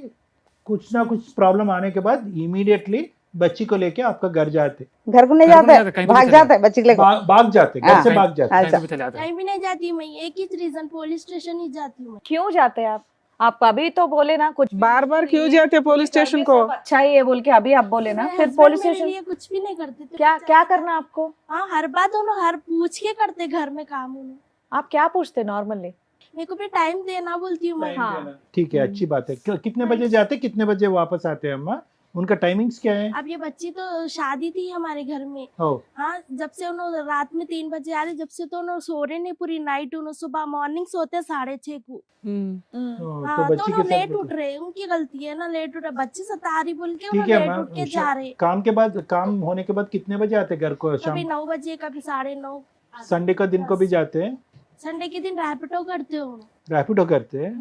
कुछ ना कुछ प्रॉब्लम आने के बाद इमीडिएटली बच्ची को लेके आपका घर जाते, घर को नहीं घर को नहीं जाते, जाते, कहीं भी भाग चले जाते बच्ची को लेकर. भाग जाते, घर हाँ. से भाग जाते. अच्छा. कहीं भी नहीं जाती मैं, एक ही रीजन, पुलिस स्टेशन ही जाती हूँ मैं। क्यों जाते हैं आप अभी तो बोले ना कुछ बार बार क्यों जाते पुलिस स्टेशन को? अच्छा ही है बोल के अभी आप बोले ना, मेरे फिर husband पुलिस मेरे स्टेशन लिए कुछ भी नहीं करते थे। क्या क्या करना आपको? हाँ, हर बात उन्होंने हर पूछ के करते घर में काम उन्हें। आप क्या पूछते नॉर्मली? मेरे को भी टाइम देना बोलती हूँ मैं। हाँ. ठीक है, अच्छी बात है. कितने बजे जाते, कितने बजे वापस आते हैं अम्मा? उनका टाइमिंग्स क्या है? अब ये बच्ची तो शादी थी हमारे घर में। हो, हाँ, जब से उन्होंने रात में 3 बजे आ रही, जब से तो उन्होंने सो रहे नहीं पूरी नाइट, उन्होंने सुबह मॉर्निंग सोते 6:30 को। हाँ, तो तो बच्ची के उन्होंने लेट साथ उठ रहे, उनकी गलती है ना, लेट उठ रहे, बच्ची सता रही बोल के ठीक उन्होंने है लेट अम्मा. उठ के जा रहे। काम के बाद, काम होने के बाद कितने बजे आते घर को? कभी शाम 9 बजे, कभी 9:30। संडे का दिन को भी जाते हैं? संडे के दिन रैपिडो करते हो? रैपिडो करते हैं?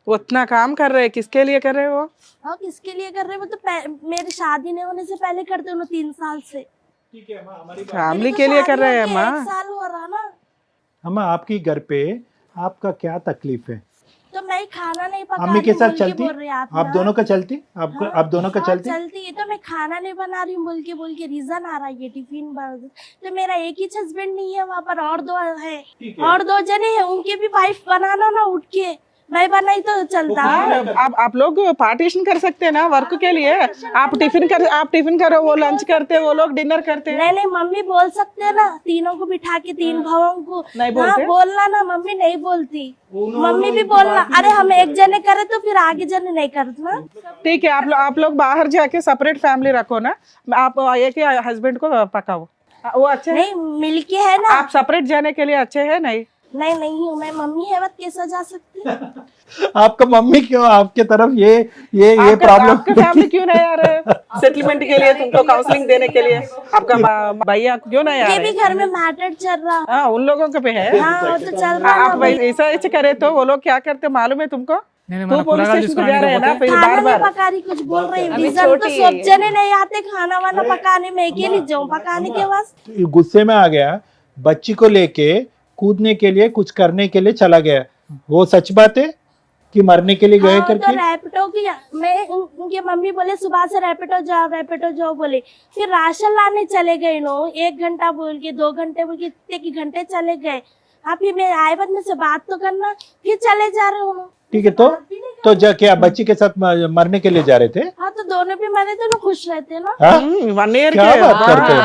उतना काम कर रहे, किसके लिए कर रहे हो? हाँ, किसके लिए कर रहे हो? वो तो मेरी शादी नहीं होने से पहले करते हो 3 साल से। ठीक है अम्मा, हमारी फैमिली मेरी तो के लिए कर शादी रहे हैं होके माँ. 1 साल हो रहा ना, अम्मा आपकी घर पे आपका क्या तकलीफ है? तो मैं खाना नहीं पका अम्मी रही के हूँ साथ बोल के चलती? बोल रहे आप आप ना। दोनों का चलती? आपको, आप दोनों का हाँ, चलती? चलती है, तो मैं खाना नहीं बना रही हूँ बोल के रीजन आ रहा है ये टिफिन तो मेरा एक ही हस्बैंड नहीं है वहाँ पर, और 2 है, ठीक और 2 जने हैं, उनके भी वाइफ बनाना ना उठ के, मैं बनाई तो चलता। आप लोग पार्टीशन कर सकते हैं ना वर्क के लिए. आप टिफिन करो, वो लंच करते, वो लोग डिनर करते हैं. नहीं, मम्मी बोल सकते हैं ना, तीनों को बिठा के 3 भावों को नहीं हाँ, बोलते? बोलना ना, मम्मी नहीं बोलती, मम्मी भी बोलना। अरे हम एक जने करे तो फिर आगे जने नहीं करना। ठीक है, आप लोग बाहर जाके सेपरेट फैमिली रखो ना. आप एक ही हस्बैंड को पकाओ, वो अच्छे हैं. नहीं, मिलके है ना। आप सेपरेट जाने के लिए अच्छे हैं? नहीं हूँ मैं, मम्मी है मत कैसा जा सकती। आपका मम्मी क्यों आपके तरफ ये आपका प्रॉब्लम? आपका फैमिली क्यों नहीं आ रहे सेटलमेंट के लिए, तुमको काउंसलिंग देने के लिए? आपका भैया क्यों नहीं आ ये भी रहे? घर में मैटर चल रहा। हाँ, उन लोगों के पे है. हाँ, वो तो चल रहा आप है भाई। ऐसा करे तो वो लोग क्या करते मालूम है तुमको? నేను तू पुलिस स्टेशन को जा रहे हैं ना, फिर खाना बार नहीं बार पका रही, कुछ बोल रही अभी रीजन तो छोटी है सब ये। जने नहीं आते खाना वाना पकाने में, अकेली जाऊँ पकाने के वास्ते। गुस्से में आ गया बच्ची को लेके कूदने के लिए कुछ करने के लिए चला गया, वो सच बात है कि मरने के लिए गए हाँ, तो करके? रैपिडो की मैं उनके मम्मी बोले सुबह से रैपिडो जाओ बोले, फिर राशन लाने चले गए नो, 1 घंटा बोल के 2 घंटे बोल के इतने की घंटे चले गए। हाँ फिर मैं आए बाद में से बात तो करना, फिर चले जा रहे हो। ठीक है, तो जाके आप बच्ची के साथ मरने के लिए जा रहे थे? हाँ तो दोनों भी मरे, दोनों खुश रहते ना। हाँ? 1 year क्या के बात करते हो?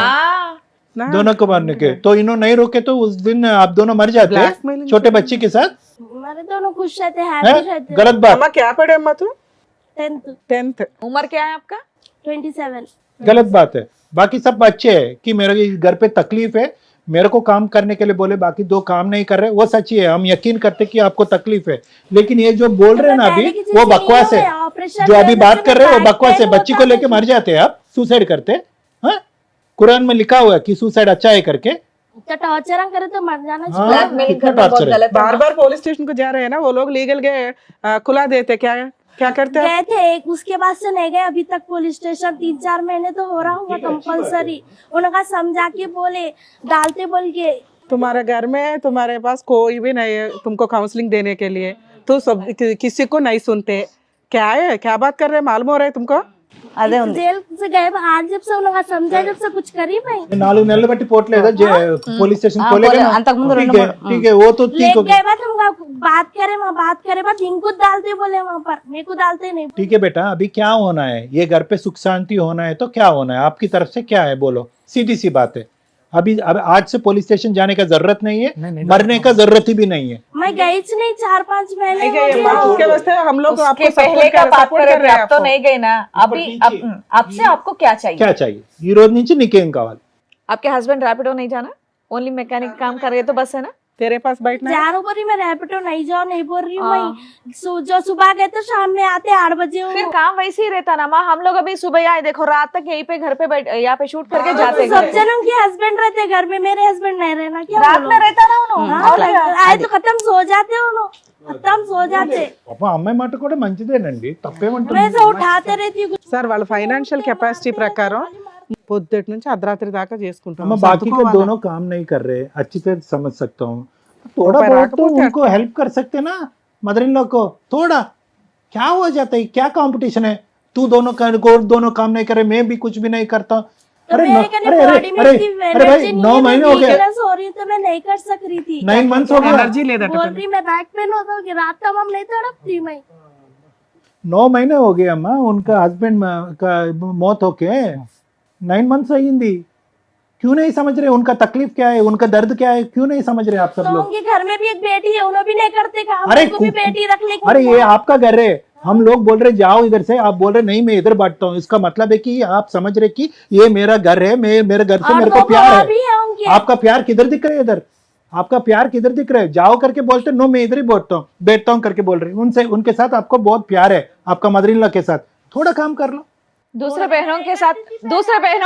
ना, दोनों को मारने के, तो इन्होंने नहीं रोके तो उस दिन आप दोनों मर जाते Blackmailing छोटे बच्ची के साथ? मरे दोनों खुश रहते, है? हैप्पी रहते। गलत बात, अम्मा क्या पढ़े अम्मा तू? 10th 10th। उम्र क्या है आपका? 27। गलत बात है। बाकी सब अच्छे है कि मेरे घर पे तकलीफ है, मेरे को काम करने के लिए बोले, बाकी 2 काम नहीं कर रहे, वो सच्ची है, हम यकीन करते कि आपको तकलीफ है, लेकिन ये जो बोल रहे हैं ना अभी वो बकवास है। जो अभी बात कर रहे हैं वो बकवास है। बच्ची को लेके मर जाते हैं आप, सुसाइड करते? हाँ, कुरान में लिखा हुआ है कि सुसाइड अच्छा है करके। तो टॉर्चर करे तो मर जाना हाँ, चाहिए। ब्लैकमेलिंग कितना करना बहुत torture है। गलत है। बार बार पुलिस स्टेशन को जा रहे हैं ना वो लोग, लीगल के खुला देते, क्या क्या करते हैं? गए थे एक, उसके बाद से नहीं गए अभी तक पुलिस स्टेशन। 3-4 महीने तो हो रहा होगा कंपलसरी। उनका समझा के बोले, डालते बोल के। तुम्हारे घर में तुम्हारे पास कोई भी नहीं है तुमको काउंसलिंग देने के लिए, तो सब किसी को नहीं सुनते। क्या है, क्या बात कर रहे हैं, मालूम हो रहा है तुमको? అదే ఉంది जेल से गए आज, जब से उनका समझा, जब से कुछ करी भाई 4 నెలలు బట్టి పోట్లేదా पुलिस स्टेशन खोलेगा ना? అంతకు ముందు ठीक है, ठीक है, वो तो ले ठीक हो गया। गए बाद हम बात करे बाद इनको डालते बोले वहाँ पर, मेरे को डालते नहीं। ठीक है बेटा, अभी क्या होना है, ये घर पे सुख शांति होना है तो क्या होना है आपकी तरफ से, क्या है बोलो, सीधी सी बात है। अभी अब आज से पुलिस स्टेशन जाने का जरूरत नहीं है, नहीं, मरने का जरूरत ही भी नहीं है। मैं गई च नहीं 4-5 महीने नहीं हो गए गए। अम्मा, उसके वास्ते हम लोग उसके आपको पहले का बात सपोर्ट कर कर रहे रहे थे, हैं अब तो आपको। नहीं गए ना। अभी आपसे आपको क्या चाहिए? क्या चाहिए ఈ రోజు నుంచి నీకేం కావాలి? आपके हस्बैंड रैपिडो नहीं जाना, ओनली मैकेनिक काम कर रहे तो बस है ना? तेरे पास बैठना है? जा रहा हूँ, मैं रैपिडो नहीं जाओ नहीं बोल रही हूँ। हाँ। मैं जो सुबह गए तो शाम में आते 8 बजे हूँ। फिर काम वैसे ही रहता ना माँ। हम लोग अभी सुबह आए, देखो रात तक यहीं पे घर पे बैठ, यहाँ पे शूट करके जाते तो सब घर। जनों के हस्बैंड रहते घर में, मेरे हस्बैंड नहीं रहना क्या रात बोलूं? में रहता ना उन्होंने। हाँ, और क्या? आए तो खत्म सो जाते उन्हों, खत्म सो जाते। పాప అమ్మాయి మాట కూడా మంచిదేనండి, తప్పేమంటుంది? मैं से उठाते रहती हूँ। సార్ వాళ్ళ ఫైనాన్షియల్ కెపాసిటీ ప్రకారం పొద్దుటి నుంచి అర్ధరాత్రి దాకా हम చేసుకుంటాం। बाकी के दोनों काम नहीं कर रहे, अच्छी तरह समझ सकता हूँ, थोड़ा ऊपर बहुत आके तो पूछते उनको हेल्प कर सकते ना, मदर इन लॉ को थोड़ा। क्या हो जाता है, क्या कंपटीशन है, तू दोनों काम नहीं करे, मैं भी कुछ भी नहीं करता। तो अरे मेरे न- कहने अरे अरे बॉडी में अरे इतनी अरे भाई एनर्जी नहीं 9 है, महीने मैं हो गए, weakness हो रही हूँ तो मैं नहीं कर सक रही थी। 9 मंथ्स हो गया, एनर्जी लेदట बोल रही मैं बैक पेन होता हूँ कि रात तमाम नहीं तड़पती मैं। 9 महीने हो गए अम्मा, उनका हस्बैंड का मौत होके 9 मंथ्स अयिंदी। क्यों नहीं समझ रहे उनका तकलीफ क्या है, उनका दर्द क्या है, क्यों नहीं समझ रहे आप सब तो लोग? उनके घर में भी एक बेटी है, उन्होंने भी नहीं करते काम, अरे उनको भी बेटी रख ले। अरे ये आपका घर है, हम लोग बोल रहे जाओ इधर से, आप बोल रहे नहीं मैं इधर बांटता हूँ, इसका मतलब है कि आप समझ रहे कि ये मेरा घर है, मेरे घर से और मेरे 2 को प्यार गवाह है। भी है उनके। आपका प्यार किधर दिख रहा है इधर, आपका प्यार किधर दिख रहा है? जाओ करके बोलते नो मैं इधर ही बैठता हूँ करके बोल रहे हैं। उनसे उनके साथ आपको बहुत प्यार है, आपका मदर इन लॉ के साथ, थोड़ा काम कर लो। दूसरे बहनों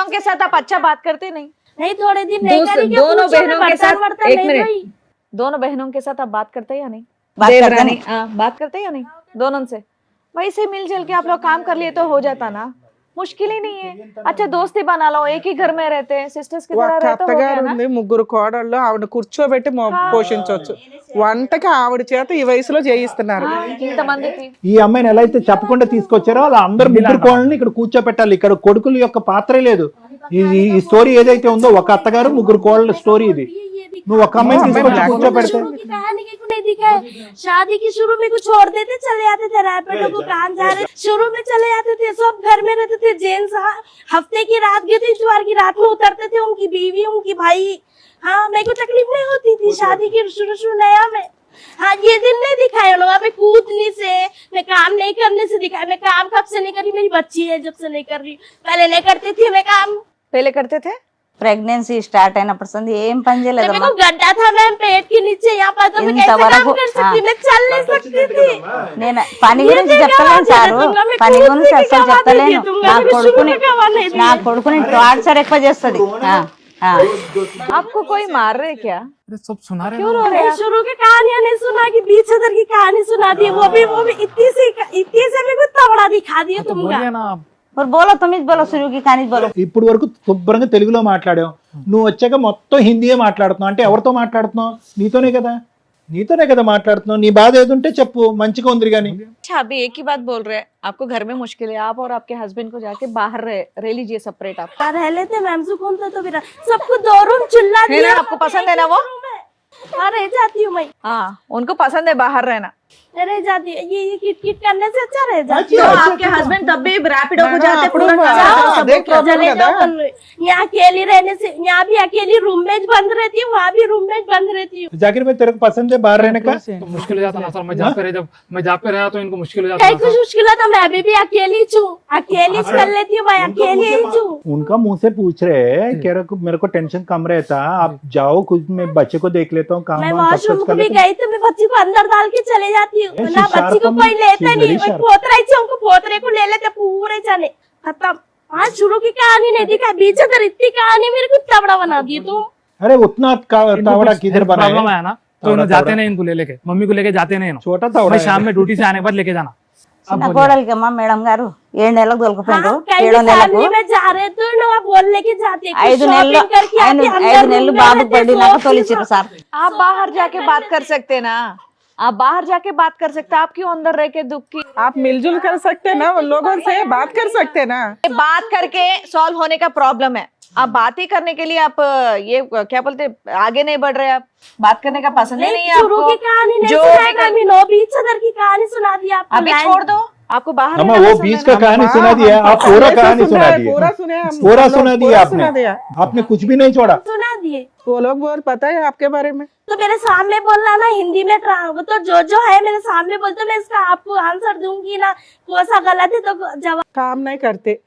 के साथ आप अच्छा बात करते नहीं। नहीं थोड़े दिन नहीं करेंगे, दोनों पूछो, मैं बहनों के बर्तन साथ वर्तन एक नहीं मिनट, धोई। दोनों बहनों के साथ आप बात करते या नहीं? बात करते देवरानी, नहीं। हाँ, बात करते या नहीं दोनों से? वैसे मिलजुल के आप लोग काम कर लिए तो हो जाता ना, मुश्किल ही नहीं है। अच्छा दोस्ती बना लो, एक ही घर में रहते हैं, सिस्टर्स की तरह ఒక रहते हो गया అత్తగారు ना। ఉంది, 3 కోడళ్ళు, ఆవిడ కూర్చోబెట్టి పోషించవచ్చు. వంటకి ఆవిడ చేత ఈ వయసులో చేయిస్తున్నారు. ఇంతమందికి ఈ అమ్మాయిని ఎలా అయితే చెప్పకుండా తీసుకొచ్చారో వాళ్ళ అందరు ముగ్గురు కోళ్ళని ఇక్కడ కూర్చోపెట్టాలి. ఇక్కడ కొడుకుల యొక్క పాత్రే లేదు. ఈ స్టోరీ ఏదైతే ఉందో ఒక అత్తగారు 3 కోళ్ళ స్టోరీ ఇది. నువ్వు ఒక అమ్మాయిని తీసుకొచ్చి కూర్చోపెడితే शुरू की कहानी की नहीं दिखाए। शादी की शुरू में कुछ छोड़ देते, चले जाते थे रैपिडो को, कहाँ जा रहे, शुरू में चले जाते थे, सब घर में रहते थे। जेंट्स हफ्ते की रात गए थे, इतवार की रात में उतरते थे, उनकी बीवी उनकी भाई। हाँ मेरे को तकलीफ नहीं होती थी शादी की शुरू नया में। हाँ ये दिन नहीं दिखाए लोग, हमें कूदने से, मैं काम नहीं करने से दिखाया। मैं काम कब से नहीं करी, मेरी बच्ची है जब से नहीं कर रही, पहले नहीं करती थी मैं काम। पहले करते थे? ప్రెగ్నెన్సీ స్టార్ట్ అయినప్పుడు సంది ఏం పని जब చేయలేదమ్మా. मेरे को गड्ढा था मैम पेट के नीचे, यहाँ पर तो मैं कैसे काम कर सकती, मैं चल नहीं सकती थी। నేను పని గురించి చెప్తలేను సారు, పని గురించి అసలు చెప్తలేను. నా కొడుకుని టార్చర్ ఎక్కువ చేస్తుంది. आपको कोई मार रहे क्या? अरे सब सुना रहे क्यों हो रो रहे हैं? शुरू की कहानियां नहीं सुना कि 20,000 की कहानी सुना दी, वो भी इतनी से मेरे को तवड़ा दिखा दिया तो तुमका। बोलिए ना आप। और बोलो तुम ही बोलो शुरू की कहानी बोलो ఇప్పుడు వరకు శుభ్రంగా తెలుగులో మాట్లాడాం, నువ్వు వచ్చాక మొత్తం హిందీయే మాట్లాడుతున్నావు. అంటే ఎవరితో మాట్లాడుతున్నావు? నీతోనే కదా మాట్లాడుతున్నావు. నీ బాధ ఏదుంటే చెప్పు, మంచిగా ఉంది కానీ. अच्छा अभी एक ही बात बोल रहे हैं, आपको घर में मुश्किल है, आप और आपके हस्बैंड को जाके बाहर रह लीजिए सेपरेट आप। रह लेते मैम, सुकून तो फिर सबको 2 रूम चुल्ला है ना, दिया। आपको पसंद है ना वो? हाँ रह जाती हूँ मैं, हाँ उनको पसंद है बाहर रहना। रह जाती है। ये किट किट करने से अच्छा रह जाती तो हूँ। आपके हस्बैंड तब भी रैपिडो को जाते అప్పుడు पूरा అదే ప్రాబ్లం चले కదా. जाओ बोल रहे। यहाँ अकेली रहने से, यहाँ भी अकेली रूममेट बंद रहती हूँ, वहाँ भी रूममेट बंद रहती हूँ। जाकिर भाई तेरे को पसंद है बाहर रहने का? तो मुश्किल हो जाता ना सर, मैं जॉब पे रह जब मैं जॉब पे रहा तो इनको मुश्किल हो जाता कहीं ना कुछ सर. मुश्किल है तो मैं अभी अकेली छू, अकेली कर लेती हूँ, मैं अकेली ही छू। उनका मुंह से पूछ रहे हैं कि मेरे को टेंशन कम रहता, आप जाओ, कुछ मैं बच्चे को देख लेता हूँ, काम मैं वाम सब वॉशरूम कुछ को कर भी लेता हूँ. गई तो मैं बच्ची को अंदर डाल के चले जाती हूँ, Yes, ना she's बच्ची को sharp, कोई लेता she's नहीं। very मैं sharp. पोतरा ही हमको पोतरे को ले लेते पूरे चने खत्म। आज शुरू की कहानी नहीं दिखा, बीच अगर इतनी कहानी मेरे को तबड़ा बना दी तुम। अरे उतना इनको तावड़ा कुछ किधर health बना प्रॉब्लम है? आया ना तो इन्हें तावड़ा- जाते नहीं, इनको लेके मम्मी को लेके जाते नहीं ना. छोटा तावड़ा मैं है. शाम में ड्यूटी से आने के बाद लेके जाना. अब చిన్న बोलिए. కోడలికి అమ్మా మేడం గారు 7 నెలలకు దొరకపోయిండ్రు, हाँ, कहीं 7వ నెలకు फैमिली में जा रहे तो ना बोलने के जाते, कुछ 5 నెలలు shopping करके आते, अंदर 5 room నెలలు में బాబు रहते, పడినాక सोफे తోలిచ్చిర్రు సార్. आप बाहर जाके बात कर सकते ना, आप बाहर जाके बात कर सकते, आप क्यों अंदर रह के दुख की आप मिलजुल कर सकते ना, उन लोगों से बात कर सकते ना. बात करके सॉल्व होने का प्रॉब्लम है। आप बात ही करने के लिए आप ये क्या बोलते आगे नहीं बढ़ रहे, आप बात करने का पसंद ही नहीं है शुरू की आपको। कहानी नहीं जो सुनाई भी ना, मीनो बीच अदर की कहानी सुना दी आपको। अभी लाइन- छोड़ दो, आपको बाहर अम्मा रहना वो पसंद बीच है का ना? कहानी सुना दिया, आप पूरा ऐसे कहानी सुना है, दिया. पूरा सुने हम पूरा लोग, सुना दिया पूरा आपने. सुना दिया. आपने कुछ भी नहीं छोड़ा. सुना दिए वो लोग बोल पता है आपके बारे में. तो मेरे सामने बोलना ना, हिंदी में वो तो जो है मेरे सामने बोलते, मैं इसका आपको आंसर दूंगी ना, कौन सा गलत है तो जवाब। काम नहीं करते,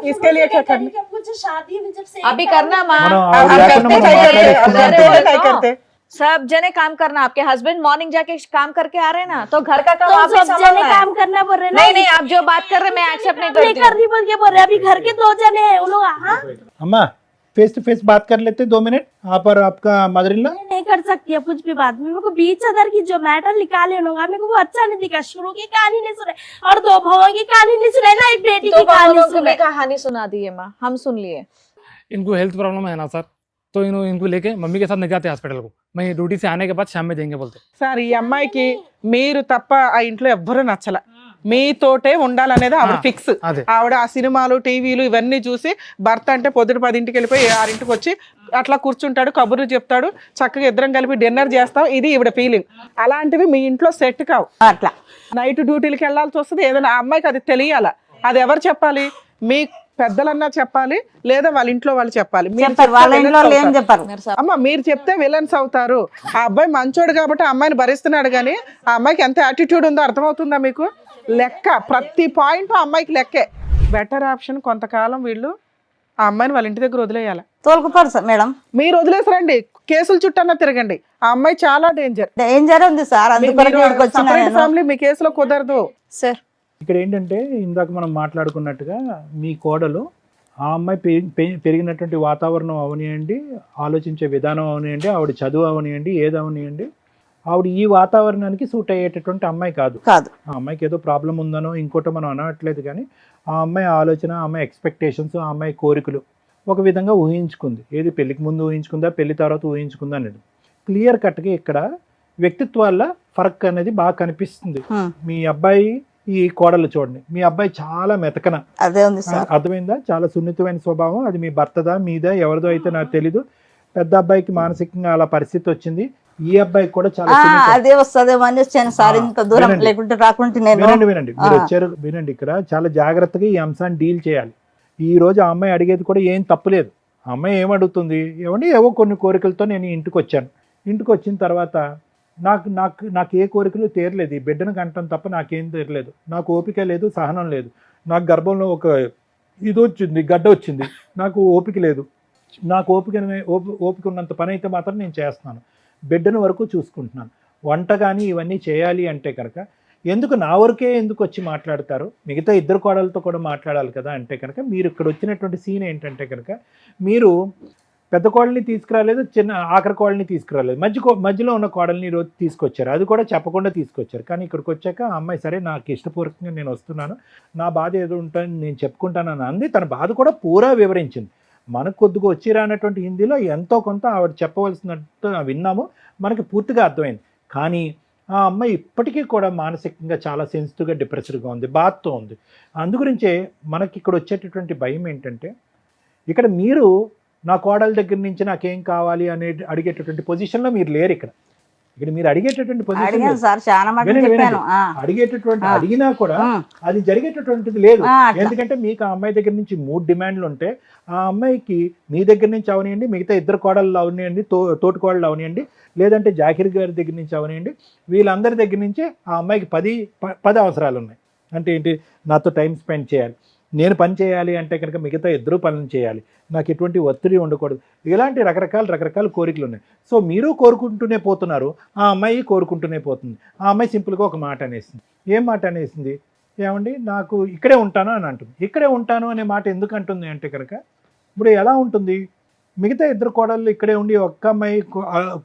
इसके लिए क्या करना? कुछ शादी में जब से अभी करना माँ, మనం आप ఆవిడ करते లేకుండా మనం क्या करते? మాట్లాడేస్తున్నాం आप అంటే करते क्या करते? सब जने काम करना। आपके हस्बैंड मॉर्निंग जाके काम करके आ रहे हैं ना, तो घर का काम तुम आप भी सब जने संभालना है। काम करना बोल रहे ना। नहीं नहीं, आप जो बात कर रहे हैं मैं एक्सेप्ट नहीं नहीं करती कर हूँ। रही बोल के बोल रहे, अभी घर के 2 जने हैं, उन लोग हाँ अम्मा फेस टू फेस बात कर लेते 2 मिनट, आप और आपका मदर इन लॉ. नहीं कर सकती है कुछ भी बात। मेरे को बीच अदर की जो मैटर निकाले लोग, मेरे को वो अच्छा नहीं दिखा। शुरू की कहानी नहीं सुने और 2 भावों की कहानी नहीं सुने ना, एक बेटी तो की कहानी को भी सुने। कहानी सुना दी है माँ, हम सुन लिए। इनको हेल्थ प्रॉब्लम है ना सर, तो इनको लेके मम्मी के साथ नहीं जाते हॉस्पिटल को. मैं ड्यूटी से आने के बाद शाम में जाएंगे बोलते. సార్ ఈ అమ్మాయికి మీరు తప్ప ఆ ఇంట్లో ఎవ్వరూ నచ్చల, మీతోటే ఉండాలనేది ఆవిడ ఫిక్స్. అదే. ఆవిడ ఆ సినిమాలు టీవీలు ఇవన్నీ చూసి భర్త అంటే పొద్దుట 10ంటికి వెళ్ళిపోయి 6ంటికి వచ్చి అట్లా కూర్చుంటాడు, కబుర్లు చెప్తాడు, చక్కగా ఇద్దరం కలిపి డిన్నర్ చేస్తాం, ఇది ఈవిడ ఫీలింగ్. అలాంటివి మీ ఇంట్లో సెట్ కావు. అట్లా నైట్ డ్యూటీలకి వెళ్ళాల్సి వస్తుంది, ఏదైనా ఆ అమ్మాయికి అది తెలియాల. అది ఎవరు చెప్పాలి? మీ పెద్దలన్నా చెప్పాలి, లేదా వాళ్ళ ఇంట్లో వాళ్ళు చెప్పాలి. మీరు చెప్తారు, చెప్తే వాళ్ళ విలన్స్ ఇంట్లో వాళ్ళు ఏం అవుతారు. చెప్పారు. అమ్మ మీరు చెప్తే విలన్స్ అవుతారు. ఆ అబ్బాయి మంచోడు కాబట్టి ఆ అమ్మాయిని భరిస్తున్నాడు, కానీ ఆ అమ్మాయికి ఎంత యాటిట్యూడ్ ఉందో అర్థమవుతుందా మీకు? లెక్క, ప్రతి పాయింట్ ఆ అమ్మాయికి లెక్కే. బెటర్ ఆప్షన్ కొంతకాలం వీళ్ళు ఆ అమ్మాయిని వాళ్ళ ఇంటి దగ్గర వదిలేయాలి. తోలుకుపోరు సార్ మేడం, మీరు వదిలేసరండి, కేసులు చుట్టన్నా తిరగండి. ఆ అమ్మాయి చాలా డేంజర్. డేంజర్ ఉంది సార్, అందుకొరకు ఇక్కడికి వచ్చిన నేను. ఫ్యామిలీ మీ కేసులో కుదరదు. सर ఇక్కడ ఏంటంటే ఇందాక మనం మాట్లాడుకున్నట్టుగా మీ కోడలు ఆ అమ్మాయి పెరిగినటువంటి వాతావరణం అవనియండి, ఆలోచించే విధానం అవనియండి, ఆవిడ చదువు అవనియండి, ఏది అవనియండి, ఆవిడ ఈ వాతావరణానికి సూట్ అయ్యేటటువంటి అమ్మాయి కాదు. కాదు, ఆ అమ్మాయికి ఏదో ప్రాబ్లం ఉందనో ఇంకోటో మనం అనట్లేదు, కానీ ఆ అమ్మాయి ఆలోచన, ఆ అమ్మాయి ఎక్స్పెక్టేషన్స్, ఆ అమ్మాయి కోరికలు ఒక విధంగా ఊహించుకుంది. ఏది పెళ్లికి ముందు ఊహించుకుందా, పెళ్లి తర్వాత ఊహించుకుందా అనేది క్లియర్ కట్గా ఇక్కడ వ్యక్తిత్వాల ఫరక్ అనేది బాగా కనిపిస్తుంది. మీ అబ్బాయి ఈ కోడలు చూడండి, మీ అబ్బాయి చాలా మెతకన, అదే ఉంది సార్. అర్థమైందా? చాలా సున్నితమైన స్వభావం. అది మీ భర్తదా మీదా ఎవరిదో అయితే నాకు తెలీదు. పెద్ద అబ్బాయికి మానసికంగా అలా పరిస్థితి వచ్చింది, ఈ అబ్బాయికి కూడా చాలా సున్నితం. అదే వస్తుందేమో అని వచ్చాను సార్, ఇంత దూరం వినండి. లేకుంటే రాకుంటే నేను. వినండి మీరు వచ్చారు, వినండి. ఇక్కడ చాలా జాగ్రత్తగా ఈ అంశాన్ని డీల్ చేయాలి. ఈ రోజు ఆ అమ్మాయి అడిగేది కూడా ఏం తప్పులేదు. ఆ అమ్మాయి ఏమడుగుతుంది, ఏమండి ఏవో కొన్ని కోరికలతో నేను ఇంటికి వచ్చాను, ఇంటికి వచ్చిన తర్వాత నాకు నాకు నాకు ఏ కోరికలు తీరలేదు, ఈ బిడ్డను కంటం తప్ప నాకేం తీరలేదు, నాకు ఓపిక లేదు, సహనం లేదు, నాకు గర్భంలో ఒక ఇది వచ్చింది, గడ్డ వచ్చింది, నాకు ఓపిక లేదు, నాకు ఓపిక ఉన్నంత పని అయితే మాత్రం నేను చేస్తున్నాను, బిడ్డను వరకు చూసుకుంటున్నాను, వంట కానీ ఇవన్నీ చేయాలి అంటే కనుక ఎందుకు నా వరకే ఎందుకు వచ్చి మాట్లాడతారు, మిగతా 2 కోడలతో కూడా మాట్లాడాలి కదా అంటే కనుక మీరు ఇక్కడ వచ్చినటువంటి సీన్ ఏంటంటే కనుక మీరు పెద్ద కోడల్ని తీసుకురాలేదు, చిన్న ఆఖరి కోడల్ని తీసుకురాలేదు, మధ్యలో ఉన్న కోడల్ని ఈరోజు తీసుకొచ్చారు. అది కూడా చెప్పకుండా తీసుకొచ్చారు. కానీ ఇక్కడికి వచ్చాక ఆ అమ్మాయి సరే నాకు ఇష్టపూర్వకంగా నేను వస్తున్నాను, నా బాధ ఏదో ఉంటుంది నేను చెప్పుకుంటానని అంది. తన బాధ కూడా పూరా వివరించింది. మనకు కొద్దిగా వచ్చి రానటువంటి హిందీలో ఎంతో కొంత ఆవిడ చెప్పవలసినట్టు విన్నాము, మనకి పూర్తిగా అర్థమైంది. కానీ ఆ అమ్మాయి ఇప్పటికీ కూడా మానసికంగా చాలా సెన్సిటివ్గా డిప్రెస్డ్గా ఉంది, బాధతో ఉంది. అందుగురించే మనకి ఇక్కడ వచ్చేటటువంటి భయం ఏంటంటే, ఇక్కడ మీరు నా కోడల దగ్గర నుంచి నాకేం కావాలి అనే అడిగేటటువంటి పొజిషన్లో మీరు లేరు. ఇక్కడ మీరు అడిగేటటువంటి పొజిషన్ అడిగాను సార్, చాలా మటుకు చెప్పాను. అడిగేటటువంటి అడిగినా కూడా అది జరిగేటటువంటిది లేదు. ఎందుకంటే మీకు ఆ అమ్మాయి దగ్గర నుంచి 3 డిమాండ్లు ఉంటే ఆ అమ్మాయికి మీ దగ్గర నుంచి అవనియండి, మిగతా 2 కోడళ్ళు అవనియండి, తోటి కోడళ్ళు అవనియండి, లేదంటే జాకిర్ గారి దగ్గర నుంచి అవనియండి, వీళ్ళందరి దగ్గర నుంచి ఆ అమ్మాయికి 10 అవసరాలు ఉన్నాయి. అంటే ఏంటి, నాతో టైం స్పెండ్ చేయాలి, నేను పని చేయాలి అంటే కనుక మిగతా 2 పనులు చేయాలి, నాకు ఎటువంటి ఒత్తిడి ఉండకూడదు, ఇలాంటి రకరకాల కోరికలు ఉన్నాయి. సో మీరు కోరుకుంటూనే పోతున్నారు, ఆ అమ్మాయి కోరుకుంటూనే పోతుంది. ఆ అమ్మాయి సింపుల్గా ఒక మాట అనేసింది. ఏం మాట అనేసింది? ఏమండి నాకు ఇక్కడే ఉంటాను అని అంటుంది. ఇక్కడే ఉంటాను అనే మాట ఎందుకు అంటుంది అంటే కనుక, ఇప్పుడు ఎలా ఉంటుంది, మిగతా 2 కోడళ్ళు ఇక్కడే ఉండి ఒక్క అమ్మాయి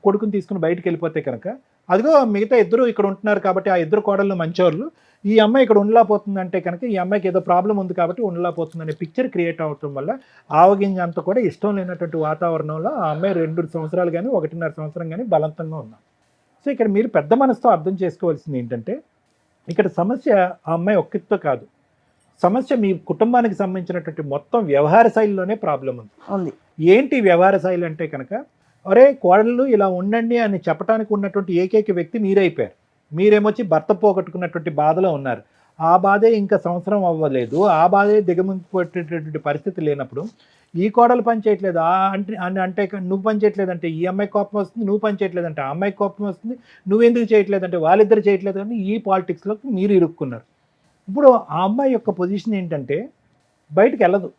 కొడుకుని తీసుకుని బయటికి వెళ్ళిపోతే కనుక, అదిగో మిగతా 2 ఇక్కడ ఉంటున్నారు కాబట్టి ఆ 2 కోడళ్ళు మంచోళ్ళు, ఈ అమ్మాయి ఇక్కడ ఉండలేకపోతుంది అంటే కనుక ఈ అమ్మాయికి ఏదో ప్రాబ్లం ఉంది కాబట్టి ఉండలేకపోతుంది అనే పిక్చర్ క్రియేట్ అవటం వల్ల ఆవగింజ అంతా కూడా ఇష్టం లేనటువంటి వాతావరణంలో ఆ అమ్మాయి 2 సంవత్సరాలు కానీ 1.5 సంవత్సరం కానీ బలవంతంగా ఉన్నాం. సో ఇక్కడ మీరు పెద్ద మనసుతో అర్థం చేసుకోవాల్సింది ఏంటంటే, ఇక్కడ సమస్య ఆ అమ్మాయి ఒక్కటితో కాదు, సమస్య మీ కుటుంబానికి సంబంధించినటువంటి మొత్తం వ్యవహార శైలిలోనే ప్రాబ్లం ఉంది. ఏంటి వ్యవహార శైలి అంటే కనుక, అరే కోడళ్ళు ఇలా ఉండండి అని చెప్పడానికి ఉన్నటువంటి ఏకైక వ్యక్తి మీరైపోయారు. మీరేమొచ్చి భర్త పోగొట్టుకున్నటువంటి బాధలో ఉన్నారు. ఆ బాధే ఇంకా సంవత్సరం అవ్వలేదు, ఆ బాధే దిగమింగిపోయేటటువంటి పరిస్థితి లేనప్పుడు ఈ కోడలు పని చేయట్లేదు అంటే నువ్వు పని చేయట్లేదు అంటే ఈ అమ్మాయి కోపం వస్తుంది, నువ్వు పని చేయట్లేదు అంటే ఆ అమ్మాయి కోపం వస్తుంది, నువ్వెందుకు చేయట్లేదు అంటే వాళ్ళిద్దరు చేయట్లేదు అని ఈ పాలిటిక్స్లోకి మీరు ఇరుక్కున్నారు. ఇప్పుడు ఆ అమ్మాయి యొక్క పొజిషన్ ఏంటంటే బయటికి వెళ్ళదు.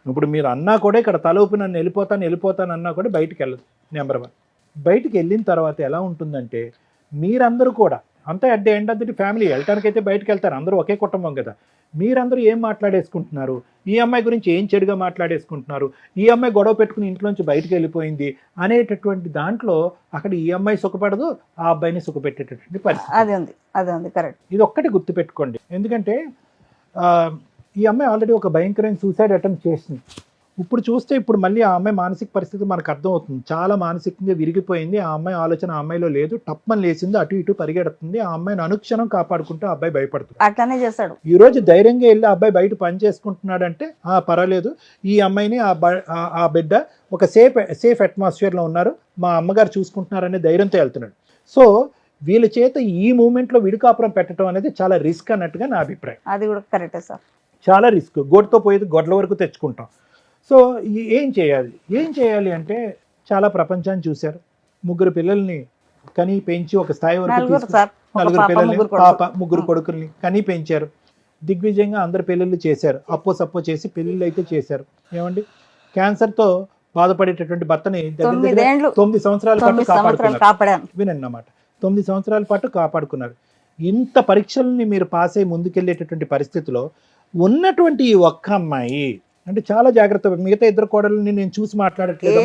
ఇప్పుడు మీరు అన్నా కూడా ఇక్కడ తలూపి నన్ను వెళ్ళిపోతాను అన్నా కూడా బయటికి వెళ్ళదు. నెంబర్ 1. బయటికి వెళ్ళిన తర్వాత ఎలా ఉంటుందంటే, మీరందరూ కూడా అంతా at the end of the family, వెళ్ళటానికైతే బయటకు వెళ్తారు, అందరూ ఒకే కుటుంబం కదా, మీరందరూ ఏం మాట్లాడేసుకుంటున్నారు, ఈ అమ్మాయి గురించి ఏం చెడుగా మాట్లాడేసుకుంటున్నారు, ఈ అమ్మాయి గొడవ పెట్టుకుని ఇంట్లోంచి బయటకు వెళ్ళిపోయింది అనేటటువంటి దాంట్లో అక్కడ ఈ అమ్మాయి సుఖపడదు, ఆ అబ్బాయిని సుఖపెట్టేటటువంటి పరిస్థితి. అది ఉంది కరెక్ట్. ఇది ఒక్కటి గుర్తుపెట్టుకోండి. ఎందుకంటే ఈ అమ్మాయి ఆల్రెడీ ఒక భయంకరమైన సూసైడ్ అటెంప్ట్ చేసింది. ఇప్పుడు చూస్తే ఇప్పుడు మళ్ళీ ఆ అమ్మాయి మానసిక పరిస్థితి మనకు అర్థమవుతుంది. చాలా మానసికంగా విరిగిపోయింది. ఆ అమ్మాయి ఆలోచన ఆ అమ్మాయిలో లేదు, టప్మని లేచింది, అటు ఇటు పరిగెడుతుంది. ఆ అమ్మాయిని అనుక్షణం కాపాడుకుంటూ ఆ అబ్బాయి భయపడుతుంది. అట్లానే చేస్తాడు. ఈ రోజు ధైర్యంగా వెళ్ళి ఆ అబ్బాయి బయట పని చేసుకుంటున్నాడంటే పర్వాలేదు, ఈ అమ్మాయిని ఆ బిడ్డ ఒక సేఫ్ అట్మాస్ఫియర్లో ఉన్నారు, మా అమ్మగారు చూసుకుంటున్నారనే ధైర్యంతో వెళ్తున్నాడు. సో వీళ్ళ చేత ఈ మూమెంట్లో విడికాపురం పెట్టడం అనేది చాలా రిస్క్ అన్నట్టుగా నా అభిప్రాయం. అది కూడా కరెక్టే సార్, చాలా రిస్క్. గోటుతో పోయేది గొడ్ల వరకు తెచ్చుకుంటాం. సో ఏం చేయాలి అంటే, చాలా ప్రపంచాన్ని చూశారు, 3 పిల్లల్ని కని పెంచి ఒక స్థాయి వరకు 4 పిల్లల్ని, పాప 3 కొడుకుల్ని కని పెంచారు. దిగ్విజయంగా అందరు పెళ్ళిళ్ళు చేశారు, అప్పో చేసి పెళ్ళిళ్ళు అయితే చేశారు. ఏమండి, క్యాన్సర్తో బాధపడేటటువంటి భర్తని 9 సంవత్సరాల పాటు కాపాడుకున్నారు. వినన్నమాట, 9 సంవత్సరాల పాటు కాపాడుకున్నారు. ఇంత పరీక్షల్ని మీరు పాస్ అయ్యి ముందుకెళ్ళేటటువంటి పరిస్థితిలో ఉన్నటువంటి ఈ ఒక్క అమ్మాయి అంటే చాలా జాగ్రత్త. మిగతా 2 కోడళ్ళని నేను చూసి మాట్లాడట్లేదు,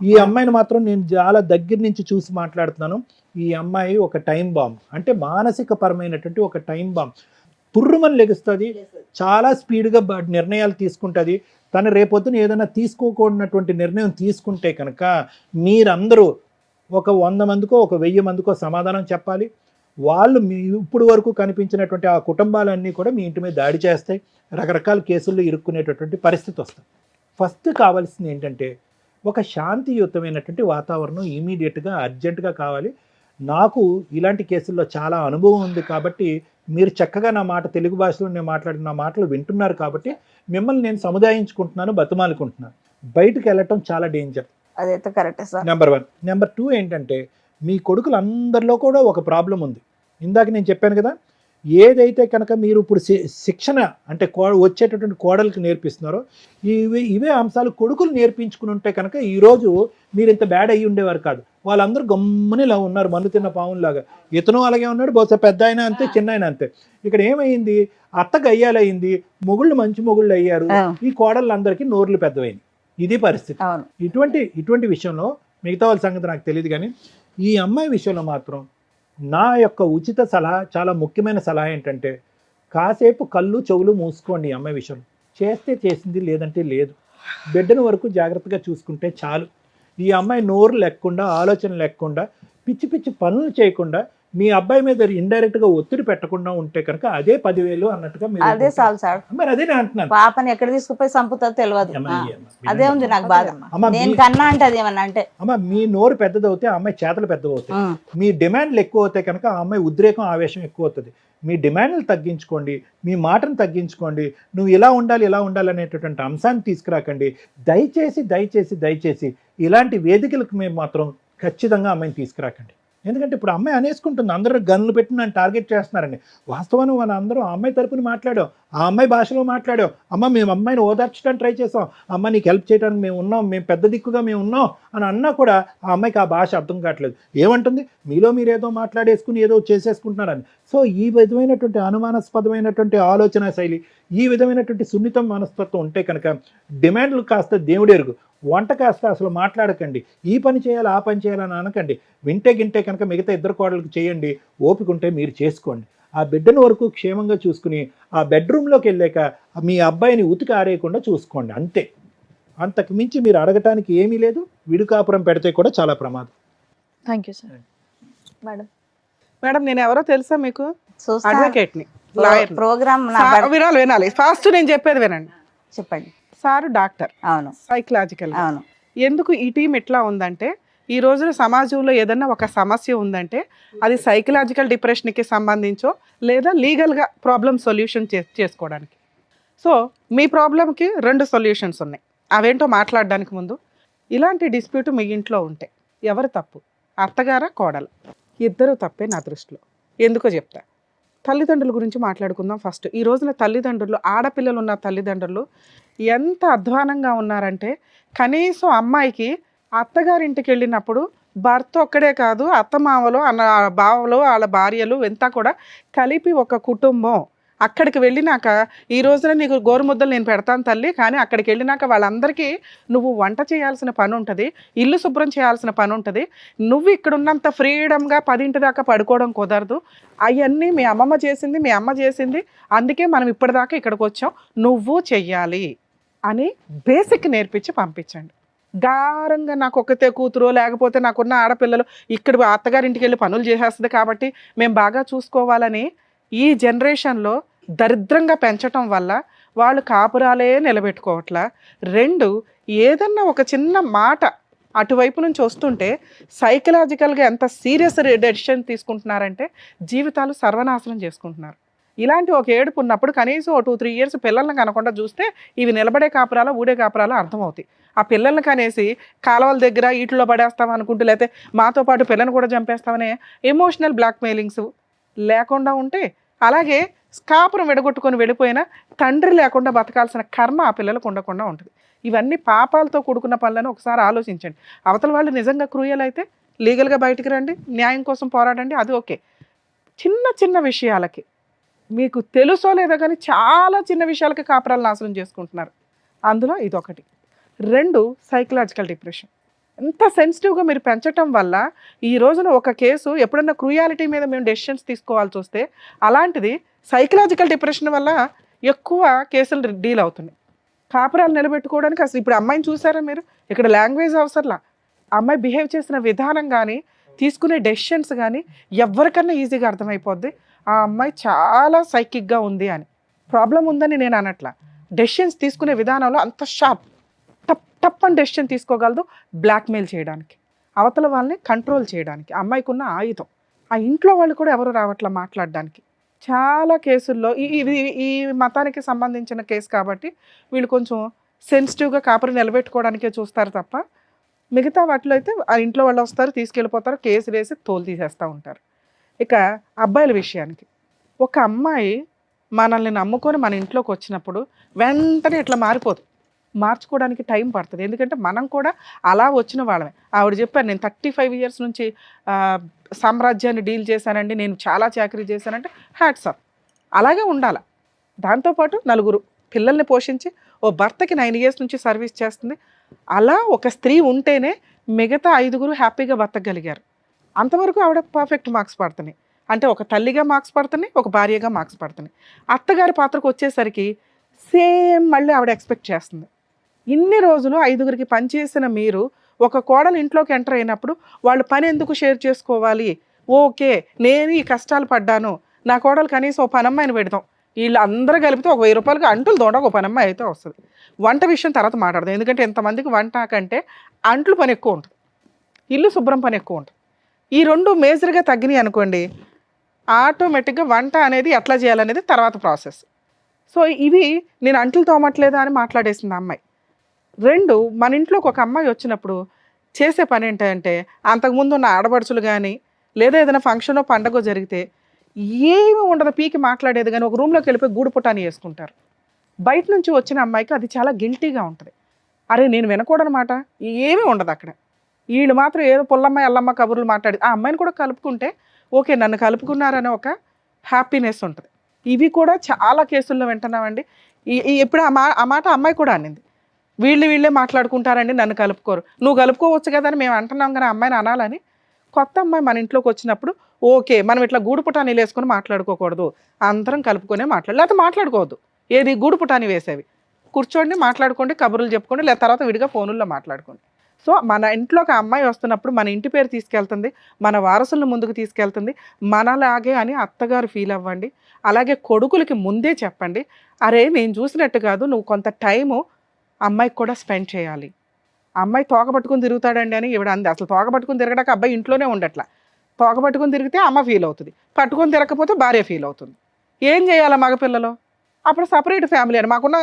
ఈ అమ్మాయిని మాత్రం నేను చాలా దగ్గర నుంచి చూసి మాట్లాడుతున్నాను. ఈ అమ్మాయి ఒక టైం బాంబ్, అంటే మానసిక పరమైనటువంటి ఒక టైం బాంబ్. పుర్రుమని లెగుస్తుంది, చాలా స్పీడ్గా నిర్ణయాలు తీసుకుంటుంది. తను రేపొద్దున ఏదైనా తీసుకోకూడనటువంటి నిర్ణయం తీసుకుంటే కనుక మీరందరూ ఒక 100 మందికో ఒక 1000 మందికో సమాధానం చెప్పాలి. వాళ్ళు మీ ఇప్పుడు వరకు కనిపించినటువంటి ఆ కుటుంబాలన్నీ కూడా మీ ఇంటి మీద దాడి చేస్తాయి, రకరకాల కేసుల్లో ఇరుక్కునేటటువంటి పరిస్థితి వస్తుంది. ఫస్ట్ కావాల్సింది ఏంటంటే, ఒక శాంతియుతమైనటువంటి వాతావరణం ఇమీడియట్గా అర్జెంటుగా కావాలి. నాకు ఇలాంటి కేసుల్లో చాలా అనుభవం ఉంది కాబట్టి మీరు చక్కగా నా మాట తెలుగు భాషలో నేను మాట్లాడిన నా మాటలు వింటున్నారు కాబట్టి మిమ్మల్ని నేను సముదాయించుకుంటున్నాను, బతిమాలుకుంటున్నాను. బయటకు వెళ్ళటం చాలా డేంజర్. అదైతే కరెక్టే సార్. నెంబర్ 1. నెంబర్ 2 ఏంటంటే, మీ కొడుకులందరిలో కూడా ఒక ప్రాబ్లం ఉంది. ఇందాక నేను చెప్పాను కదా, ఏదైతే కనుక మీరు ఇప్పుడు శిక్షణ అంటే వచ్చేటటువంటి కోడలికి నేర్పిస్తున్నారో ఇవే అంశాలు కొడుకులు నేర్పించుకుని ఉంటే కనుక ఈరోజు మీరు ఇంత బ్యాడ్ అయ్యి ఉండేవారు కాదు. వాళ్ళందరూ గమ్ముని ఇలా ఉన్నారు, మన్ను తిన్న పావులాగా. ఇతను అలాగే ఉన్నాడు, బహుశా పెద్ద అయినా అంతే, చిన్న అయినా అంతే. ఇక్కడ ఏమైంది, అత్త గయ్యాలయ్యింది, మొగుళ్ళు మంచి మొగుళ్ళు అయ్యారు, ఈ కోడళ్ళందరికీ నోర్లు పెద్దవైంది. ఇది పరిస్థితి. అవును. ఇటువంటి విషయంలో మిగతా వాళ్ళ సంగతి నాకు తెలియదు, కానీ ఈ అమ్మాయి విషయంలో మాత్రం నా యొక్క ఉచిత సలహా, చాలా ముఖ్యమైన సలహా ఏంటంటే, కాసేపు కళ్ళు చెవులు మూసుకోండి. ఈ అమ్మాయి విషయంలో చేస్తే చేసింది, లేదంటే లేదు. బిడ్డను వరకు జాగ్రత్తగా చూసుకుంటే చాలు. ఈ అమ్మాయి నోరు లేకుండా, ఆలోచన లేకుండా, పిచ్చి పిచ్చి పనులు చేయకుండా, మీ అబ్బాయి మీద ఇండైరెక్ట్గా ఒత్తిడి పెట్టకుండా ఉంటే కనుక అదే 10,000 అన్నట్టుగా మీరు అదే చాలు సార్. మరి అదే నేను అంటున్నాను. పాపని ఎక్కడ తీసుకుపోయి చంపుతుందో తెలియదు. అదే ఉంది నాకు బాధ. అమ్మ, నేను కన్నా అంటే అది ఏమన్నా అంటే అమ్మ, మీ నోరు పెద్దదవుతే ఆ అమ్మాయి చేతలు పెద్దవవుతాయి. మీ డిమాండ్లు ఎక్కువ అవుతాయి కనుక ఆ అమ్మాయి ఉద్రేకం, ఆవేశం ఎక్కువ అవుతుంది. మీ డిమాండ్లు తగ్గించుకోండి, మీ మాటను తగ్గించుకోండి. నువ్వు ఇలా ఉండాలి, ఇలా ఉండాలి అనేటటువంటి అంశాన్ని తీసుకురాకండి. దయచేసి దయచేసి దయచేసి ఇలాంటి వేదికలకు మేము మాత్రం ఖచ్చితంగా అమ్మాయిని తీసుకురాకండి. ఎందుకంటే ఇప్పుడు అమ్మాయి అనేసుకుంటుంది, అందరూ గన్నులు పెట్టి నన్ను టార్గెట్ చేస్తున్నారండి. వాస్తవానికి మన అందరూ ఆ అమ్మాయి తరపున మాట్లాడాం, ఆ అమ్మాయి భాషలో మాట్లాడాం. అమ్మ, మేము అమ్మాయిని ఓదార్చడానికి ట్రై చేసాం, అమ్మ నీకు హెల్ప్ చేయడానికి మేము ఉన్నాం, మేము పెద్ద దిక్కుగా మేము ఉన్నాం అని అన్నా కూడా ఆ అమ్మాయికి ఆ భాష అర్థం కావట్లేదు. ఏమంటుంది, మీలో మీరు ఏదో మాట్లాడేసుకుని ఏదో చేసేసుకుంటున్నారని. సో ఈ విధమైనటువంటి అనుమానాస్పదమైనటువంటి ఆలోచన శైలి, ఈ విధమైనటువంటి సున్నితం మనస్తత్వం ఉంటే కనుక డిమాండ్లు కాస్త దేవుడెరుగు, వంట కాస్త అసలు మాట్లాడకండి. ఈ పని చేయాలి, ఆ పని చేయాలని అనకండి. వింటే గింటే కనుక మిగతా ఇద్దరు కోడలకు చేయండి, ఓపిక ఉంటే మీరు చేసుకోండి. ఆ బిడ్డను వరకు క్షేమంగా చూసుకుని ఆ బెడ్రూమ్లోకి వెళ్ళాక మీ అబ్బాయిని ఉతికి ఆరేయకుండా చూసుకోండి, అంతే. అంతకు మించి మీరు అడగటానికి ఏమీ లేదు. విడుకాపురం పెడితే కూడా చాలా ప్రమాదం. Thank you sir. Madam madam, నేను ఎవరో తెలుసా మీకు? చూస్తా. అడ్వకేట్ని, లాయర్ని. ప్రోగ్రామ్ వినాలి. ఫాస్ట్ నేను చెప్పేది వినండి. చెప్పండి. సార్ డాక్టర్, అవును, సైకలాజికల్. అవును. ఎందుకు ఈ టీం ఎట్లా ఉందంటే, ఈ రోజున సమాజంలో ఏదన్నా ఒక సమస్య ఉందంటే అది సైకలాజికల్ డిప్రెషన్కి సంబంధించో లేదా లీగల్గా ప్రాబ్లమ్ సొల్యూషన్ చేసుకోవడానికి. సో మీ ప్రాబ్లంకి 2 సొల్యూషన్స్ ఉన్నాయి. అవేంటో మాట్లాడడానికి ముందు, ఇలాంటి డిస్ప్యూట్ మీ ఇంట్లో ఉంటే ఎవరు తప్పు, అత్తగారా కోడలు? ఇద్దరు తప్పే నా దృష్టిలో. ఎందుకో చెప్తా. తల్లిదండ్రుల గురించి మాట్లాడుకుందాం ఫస్ట్. ఈ రోజున తల్లిదండ్రులు, ఆడపిల్లలు ఉన్న తల్లిదండ్రులు ఎంత అధ్వానంగా ఉన్నారంటే, కనీసం అమ్మాయికి అత్తగారింటికి వెళ్ళినప్పుడు భర్త ఒక్కడే కాదు, అత్తమామలు, అన్న బావలు, వాళ్ళ భార్యలు ఎంత కూడా కలిపి ఒక కుటుంబం. అక్కడికి వెళ్ళినాక ఈ రోజున నీకు గోరుముద్దలు నేను పెడతాను తల్లి, కానీ అక్కడికి వెళ్ళినాక వాళ్ళందరికీ నువ్వు వంట చేయాల్సిన పని ఉంటుంది, ఇల్లు శుభ్రం చేయాల్సిన పని ఉంటుంది. నువ్వు ఇక్కడ ఉన్నంత ఫ్రీడమ్గా 10 దాకా పడుకోవడం కుదరదు. అవన్నీ మీ అమ్మమ్మ చేసింది, మీ అమ్మ చేసింది, అందుకే మనం ఇప్పటిదాకా ఇక్కడికి వచ్చాం, నువ్వు చెయ్యాలి అని బేసిక్ నేర్పించి పంపించండి. గారంగా నాకు ఒక్కతే కూతురు, లేకపోతే నాకున్న ఆడపిల్లలు ఇక్కడ అత్తగారింటికి వెళ్ళి పనులు చేసేస్తుంది కాబట్టి మేము బాగా చూసుకోవాలని ఈ జనరేషన్లో దరిద్రంగా పెంచటం వల్ల వాళ్ళు కాపురాలే నిలబెట్టుకోవట్లా. 2, ఏదన్నా ఒక చిన్న మాట అటువైపు నుంచి వస్తుంటే సైకలాజికల్గా ఎంత సీరియస్ డెసిషన్ తీసుకుంటున్నారంటే జీవితాలు సర్వనాశనం చేసుకుంటున్నారు. ఇలాంటి ఒక ఏడుపు ఉన్నప్పుడు కనీసం 2-3 ఇయర్స్ పిల్లల్ని కనకుండా చూస్తే ఇవి నిలబడే కాపురాల, ఊడే కాపురాల అర్థమవుతాయి. ఆ పిల్లల్ని కనేసి కాలువల దగ్గర ఈటిలో పడేస్తాం అనుకుంటూ, లేకపోతే మాతో పాటు పిల్లని కూడా చంపేస్తామనే ఎమోషనల్ బ్లాక్మెయిలింగ్స్ లేకుండా ఉంటే, అలాగే కాపురం విడగొట్టుకొని వెళ్ళిపోయినా తండ్రి లేకుండా బతకాల్సిన కర్మ ఆ పిల్లలకు ఉండకుండా ఉంటుంది. ఇవన్నీ పాపాలతో కూడుకున్న పనులను ఒకసారి ఆలోచించండి. అవతల వాళ్ళు నిజంగా క్రూయల్ అయితే లీగల్గా బయటికి రండి, న్యాయం కోసం పోరాడండి, అది ఓకే. చిన్న చిన్న విషయాలకి, మీకు తెలుసో లేదో కానీ చాలా చిన్న విషయాలకి కాపురాలు నాశనం చేసుకుంటున్నారు. అందులో ఇదొకటి. 2, సైకలాజికల్ డిప్రెషన్. ఎంత సెన్సిటివ్గా మీరు పెంచటం వల్ల ఈ రోజున ఒక కేసు ఎప్పుడన్నా క్రూయాలిటీ మీద మేము డెసిషన్స్ తీసుకోవాల్సి వస్తే, అలాంటిది సైకలాజికల్ డిప్రెషన్ వల్ల ఎక్కువ కేసులు డీల్ అవుతున్నాయి. కాపురాలు నిలబెట్టుకోవడానికి అసలు ఇప్పుడు అమ్మాయిని చూసారా మీరు? ఇక్కడ లాంగ్వేజ్ అవసరంలా, అమ్మాయి బిహేవ్ చేసిన విధానం కానీ, తీసుకునే డెసిషన్స్ కానీ ఎవరికన్నా ఈజీగా అర్థమైపోద్ది ఆ అమ్మాయి చాలా సైకిక్గా ఉంది అని. ప్రాబ్లం ఉందని నేను అనట్లా, డెసిషన్స్ తీసుకునే విధానంలో అంత షార్ప్, టప్ అని డెసిషన్ తీసుకోగలదు. బ్లాక్మెయిల్ చేయడానికి, అవతల వాళ్ళని కంట్రోల్ చేయడానికి అమ్మాయికి ఉన్న ఆయుధం. ఆ ఇంట్లో వాళ్ళు కూడా ఎవరు రావట్లా మాట్లాడడానికి. చాలా కేసుల్లో ఈ మతానికి సంబంధించిన కేసు కాబట్టి వీళ్ళు కొంచెం సెన్సిటివ్గా కాపురం నిలబెట్టుకోవడానికే చూస్తారు తప్ప, మిగతా వాటిలో అయితే ఆ ఇంట్లో వాళ్ళు వస్తారు, తీసుకెళ్ళిపోతారు, కేసు వేసి తోలు తీసేస్తూ ఉంటారు. ఇక అబ్బాయిల విషయానికి, ఒక అమ్మాయి మనల్ని నమ్ముకొని మన ఇంట్లోకి వచ్చినప్పుడు వెంటనే ఇట్లా మారిపోదు. మార్చుకోవడానికి టైం పడుతుంది. ఎందుకంటే మనం కూడా అలా వచ్చిన వాళ్ళమే. ఆవిడ చెప్పారు, నేను 35 ఇయర్స్ నుంచి సామ్రాజ్యాన్ని డీల్ చేశానండి, నేను చాలా చాకరీ చేశానంటే హ్యాట్స్ ఆఫ్. అలాగే ఉండాలి. దాంతోపాటు నలుగురు పిల్లల్ని పోషించి ఓ భర్తకి 9 years నుంచి సర్వీస్ చేస్తుంది. అలా ఒక స్త్రీ ఉంటేనే మిగతా 5 హ్యాపీగా బతకగలిగారు. అంతవరకు ఆవిడ పర్ఫెక్ట్ మార్క్స్ పడుతున్నాయి. అంటే ఒక తల్లిగా మార్క్స్ పడుతున్నాయి, ఒక భార్యగా మార్క్స్ పడుతున్నాయి. అత్తగారి పాత్రకు వచ్చేసరికి సేమ్ మళ్ళీ ఆవిడ ఎక్స్పెక్ట్ చేస్తుంది. ఇన్ని రోజులు 5 పనిచేసిన మీరు ఒక కోడలు ఇంట్లోకి ఎంటర్ అయినప్పుడు వాళ్ళు పని ఎందుకు షేర్ చేసుకోవాలి? ఓకే, నేను ఈ కష్టాలు పడ్డాను, నా కోడలు కనీసం ఓ పనమ్మాయిని పెడతాం, వీళ్ళు అందరూ కలిపితే ఒక 1000 రూపాయలకి అంటులు తోడక ఒక పనమ్మాయి అయితే వస్తుంది. వంట విషయం తర్వాత మాట్లాడదాం, ఎందుకంటే ఎంతమందికి వంట కంటే అంట్లు పని ఎక్కువ ఉంటుంది, ఇల్లు శుభ్రం పని ఎక్కువ ఉంటుంది. ఈ 2 మేజర్గా తగ్గినాయి అనుకోండి, ఆటోమేటిక్గా వంట అనేది ఎట్లా చేయాలనేది తర్వాత ప్రాసెస్. సో ఇవి నేను అంట్లు తోమట్లేదా అని మాట్లాడేసింది అమ్మాయి. 2, మన ఇంట్లోకి ఒక అమ్మాయి వచ్చినప్పుడు చేసే పని ఏంటంటే, అంతకుముందు ఉన్న ఆడపడుచులు కానీ లేదా ఏదైనా ఫంక్షనో పండగో జరిగితే ఏమి ఉండదు, పీకి మాట్లాడేది కానీ ఒక రూమ్లోకి వెళ్ళిపోయి గూడు పుటాని వేసుకుంటారు. బయట నుంచి వచ్చిన అమ్మాయికి అది చాలా గిల్టీగా ఉంటుంది. అరే నేను వినకూడనమాట, ఏమీ ఉండదు అక్కడ. వీళ్ళు మాత్రం ఏదో పుల్లమ్మ ఎల్లమ్మ కబుర్లు మాట్లాడి ఆ అమ్మాయిని కూడా కలుపుకుంటే ఓకే, నన్ను కలుపుకున్నారనే ఒక హ్యాపీనెస్ ఉంటుంది. ఇవి కూడా చాలా కేసుల్లో వింటున్నామండి. ఇప్పుడు ఆ మాట అమ్మాయి కూడా అనింది, వీళ్ళే మాట్లాడుకుంటారండి, నన్ను కలుపుకోరు. నువ్వు కలుపుకోవచ్చు కదా అని మేము అంటున్నాం కానీ అమ్మాయిని అనాలని. కొత్త అమ్మాయి మన ఇంట్లోకి వచ్చినప్పుడు ఓకే, మనం ఇట్లా గూడు పుటానీలు వేసుకొని మాట్లాడుకోకూడదు, అందరం కలుపుకొనే లేకపోతే మాట్లాడుకోవద్దు. ఏది గూడు పుటాని వేసేవి కూర్చోండి, మాట్లాడుకోండి, కబుర్లు చెప్పుకోండి, లేదా తర్వాత విడిగా ఫోనుల్లో మాట్లాడుకోండి. సో మన ఇంట్లోకి ఆ అమ్మాయి వస్తున్నప్పుడు మన ఇంటి పేరు తీసుకెళ్తుంది, మన వారసులను ముందుకు తీసుకెళ్తుంది, మనలాగే అని అత్తగారు ఫీల్ అవ్వండి. అలాగే కొడుకులకి ముందే చెప్పండి, అరే నేను చూసినట్టు కాదు, నువ్వు కొంత టైము అమ్మాయికి కూడా స్పెండ్ చేయాలి. అమ్మాయి తోక పట్టుకుని తిరుగుతాడండి అని ఇవిడ అంది. అసలు తోక పట్టుకుని తిరగడానికి అబ్బాయి ఇంట్లోనే ఉండట్లా. తోక పట్టుకుని తిరిగితే అమ్మ ఫీల్ అవుతుంది, పట్టుకొని తిరగకపోతే భార్య ఫీల్ అవుతుంది. ఏం చేయాలి మగపిల్లలు? అప్పుడు సపరేట్ ఫ్యామిలీ అని మాకున్న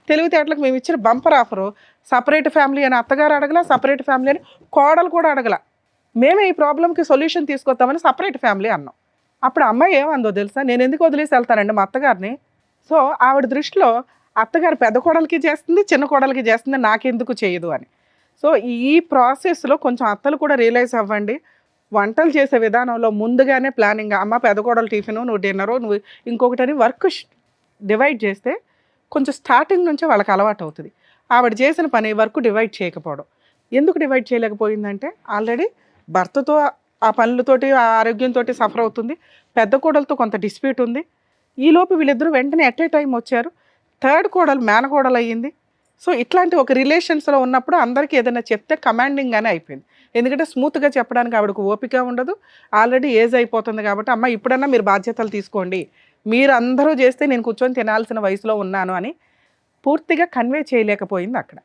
తెలివితేటలకు మేము ఇచ్చిన బంపర్ ఆఫరు, సపరేట్ ఫ్యామిలీ అని అత్తగారు అడగల, సపరేట్ ఫ్యామిలీ అని కోడలు కూడా అడగల. మేమే ఈ ప్రాబ్లంకి సొల్యూషన్ తీసుకొస్తామని సపరేట్ ఫ్యామిలీ అన్నాం. అప్పుడు అమ్మాయి ఏమందో తెలుసా, నేను ఎందుకు వదిలేసి వెళ్తానండి మా అత్తగారిని. సో ఆవిడ దృష్టిలో అత్తగారు పెద్ద కోడలికి చేస్తుంది, చిన్న కోడలికి చేస్తుంది, నాకెందుకు చేయదు అని. సో ఈ ప్రాసెస్లో కొంచెం అత్తలు కూడా రియలైజ్ అవ్వండి. వంటలు చేసే విధానంలో ముందుగానే ప్లానింగ్, అమ్మ పెద్ద కోడలు టిఫిను, నువ్వు డిన్నరు, నువ్వు ఇంకొకటని వర్క్ డివైడ్ చేస్తే కొంచెం స్టార్టింగ్ నుంచే వాళ్ళకి అలవాటు అవుతుంది. ఆవిడ చేసిన పని వర్క్ డివైడ్ చేయకపోవడం. ఎందుకు డివైడ్ చేయలేకపోయిందంటే ఆల్రెడీ భర్తతో ఆ పనులతోటి ఆ ఆరోగ్యంతో సఫర్ అవుతుంది, పెద్ద కోడలతో కొంత డిస్ప్యూట్ ఉంది. ఈలోపు వీళ్ళిద్దరూ వెంటనే ఎట్ ఏ టైం వచ్చారు, థర్డ్ కోడలు మేనకోడలు అయ్యింది. సో ఇట్లాంటి ఒక రిలేషన్స్లో ఉన్నప్పుడు అందరికీ ఏదైనా చెప్తే కమాండింగ్గానే అయిపోయింది. ఎందుకంటే స్మూత్గా చెప్పడానికి ఆవిడకు ఓపిక ఉండదు, ఆల్రెడీ ఏజ్ అయిపోతుంది. కాబట్టి అమ్మ ఇప్పుడన్నా మీరు బాధ్యతలు తీసుకోండి, మీరు అందరూ చేస్తే నేను కూర్చొని తినాల్సిన వయసులో ఉన్నాను అని పూర్తిగా కన్వే చేయలేకపోయింది అక్కడ.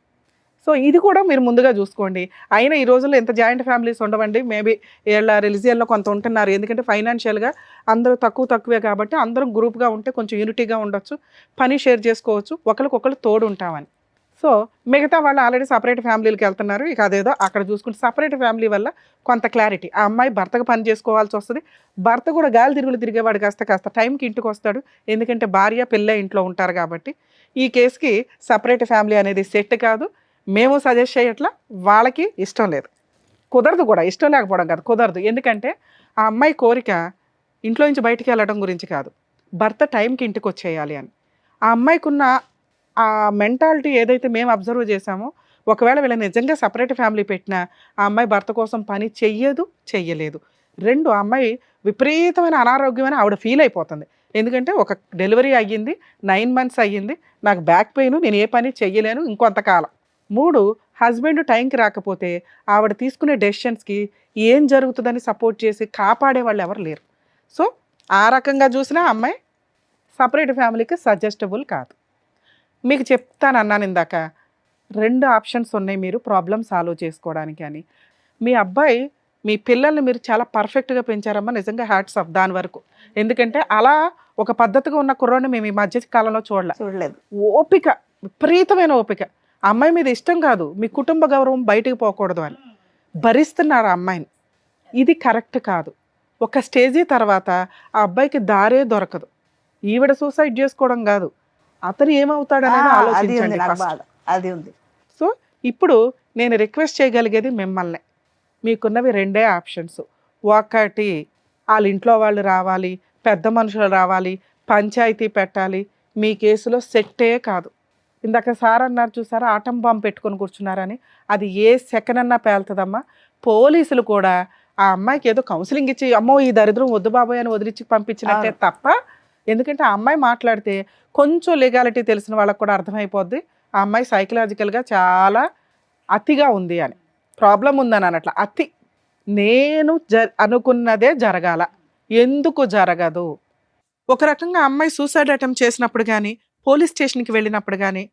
సో ఇది కూడా మీరు ముందుగా చూసుకోండి. అయినా ఈ రోజుల్లో ఎంత జాయింట్ ఫ్యామిలీస్ ఉండవండి, మేబీ వీళ్ళ రిలీజియన్లో కొంత ఉంటున్నారు, ఎందుకంటే ఫైనాన్షియల్గా అందరూ తక్కువే కాబట్టి అందరం గ్రూప్గా ఉంటే కొంచెం యూనిటీగా ఉండొచ్చు, పని షేర్ చేసుకోవచ్చు, ఒకరికొకరు తోడు ఉంటామని. సో మిగతా వాళ్ళు ఆల్రెడీ సపరేట్ ఫ్యామిలీకి వెళ్తున్నారు, ఇక అదేదో అక్కడ చూసుకుంటే సపరేట్ ఫ్యామిలీ వల్ల కొంత క్లారిటీ. ఆ అమ్మాయి భర్తకు పని చేసుకోవాల్సి వస్తుంది, భర్త కూడా గాలి తిరిగేవాడు కాస్త టైంకి ఇంటికి వస్తాడు, ఎందుకంటే భార్య పిల్ల ఇంట్లో ఉంటారు కాబట్టి. ఈ కేసుకి సపరేట్ ఫ్యామిలీ అనేది సెట్ కాదు, మేము సజెస్ట్ చేయట్లా, వాళ్ళకి ఇష్టం లేదు, కుదరదు కూడా. ఇష్టం లేకపోవడం కాదు, కుదరదు. ఎందుకంటే ఆ అమ్మాయి కోరిక ఇంట్లో నుంచి బయటికి వెళ్ళడం గురించి కాదు, భర్త టైంకి ఇంటికి వచ్చేయాలి అని. ఆ అమ్మాయికి ఉన్న ఆ మెంటాలిటీ ఏదైతే మేము అబ్జర్వ్ చేసామో, ఒకవేళ వీళ్ళ నిజంగా సపరేట్ ఫ్యామిలీ పెట్టినా ఆ అమ్మాయి భర్త కోసం పని చెయ్యలేదు. 2, ఆ అమ్మాయి విపరీతమైన అనారోగ్యమైన ఆవిడ ఫీల్ అయిపోతుంది. ఎందుకంటే ఒక డెలివరీ అయ్యింది, 9 months అయ్యింది, నాకు బ్యాక్ పెయిన్, నేను ఏ పని చెయ్యలేను ఇంకొంతకాలం. 3, హస్బెండ్ టైంకి రాకపోతే ఆవిడ తీసుకునే డెసిషన్స్కి ఏం జరుగుతుందని సపోర్ట్ చేసి కాపాడే వాళ్ళు ఎవరు లేరు. సో ఆ రకంగా చూసినా అమ్మాయి సపరేట్ ఫ్యామిలీకి సజెస్టబుల్ కాదు. మీకు చెప్తాను అన్నాను ఇందాక, 2 ఆప్షన్స్ ఉన్నాయి మీరు ప్రాబ్లమ్ సాల్వ్ చేసుకోవడానికి అని. మీ అబ్బాయి మీ పిల్లల్ని మీరు చాలా పర్ఫెక్ట్గా పెంచారమ్మా, నిజంగా హ్యాట్స్ ఆఫ్ దాని వరకు. ఎందుకంటే అలా ఒక పద్ధతిగా ఉన్న కుర్రాడిని మేము ఈ మధ్య కాలంలో చూడలేదు. ఓపిక, విపరీతమైన ఓపిక. అమ్మాయి మీద ఇష్టం కాదు, మీ కుటుంబ గౌరవం బయటికి పోకూడదు అని భరిస్తున్నారు ఆ అమ్మాయిని. ఇది కరెక్ట్ కాదు. ఒక స్టేజీ తర్వాత ఆ అబ్బాయికి దారే దొరకదు. ఈవిడ సూసైడ్ చేసుకోవడం కాదు, అతను ఏమవుతాడనేది ఆలోచించండి ఫస్ట్. అది ఉంది. సో ఇప్పుడు నేను రిక్వెస్ట్ చేయగలిగేది మిమ్మల్ని, మీకున్నవి 2 ఆప్షన్స్. ఒకటి, వాళ్ళ ఇంట్లో వాళ్ళు రావాలి, పెద్ద మనుషులు రావాలి, పంచాయతీ పెట్టాలి, మీ కేసులో సెట్టే కాదు. ఇందాక సార్ అన్నారు చూసారా, ఆటం బాంబు పెట్టుకొని కూర్చున్నారని, అది ఏ సెకండ్ అన్నా పేలుతుందమ్మా. పోలీసులు కూడా ఆ అమ్మాయికి ఏదో కౌన్సిలింగ్ ఇచ్చి అమ్మో ఈ దరిద్రం వద్దు బాబోయ్ అని వదిలించి పంపించినట్టే తప్ప, ఎందుకంటే ఆ అమ్మాయి మాట్లాడితే కొంచెం లీగాలిటీ తెలిసిన వాళ్ళకి కూడా అర్థమైపోద్ది ఆ అమ్మాయి సైకలాజికల్గా చాలా అతిగా ఉంది అని, ప్రాబ్లం ఉందని అనట్ల. అతి నేను అనుకున్నదే జరగాల, ఎందుకు జరగదు? ఒక రకంగా అమ్మాయి సూసైడ్ అటెంప్ట్ చేసినప్పుడు కానీ, పోలీస్ స్టేషన్కి వెళ్ళినప్పుడు కానీ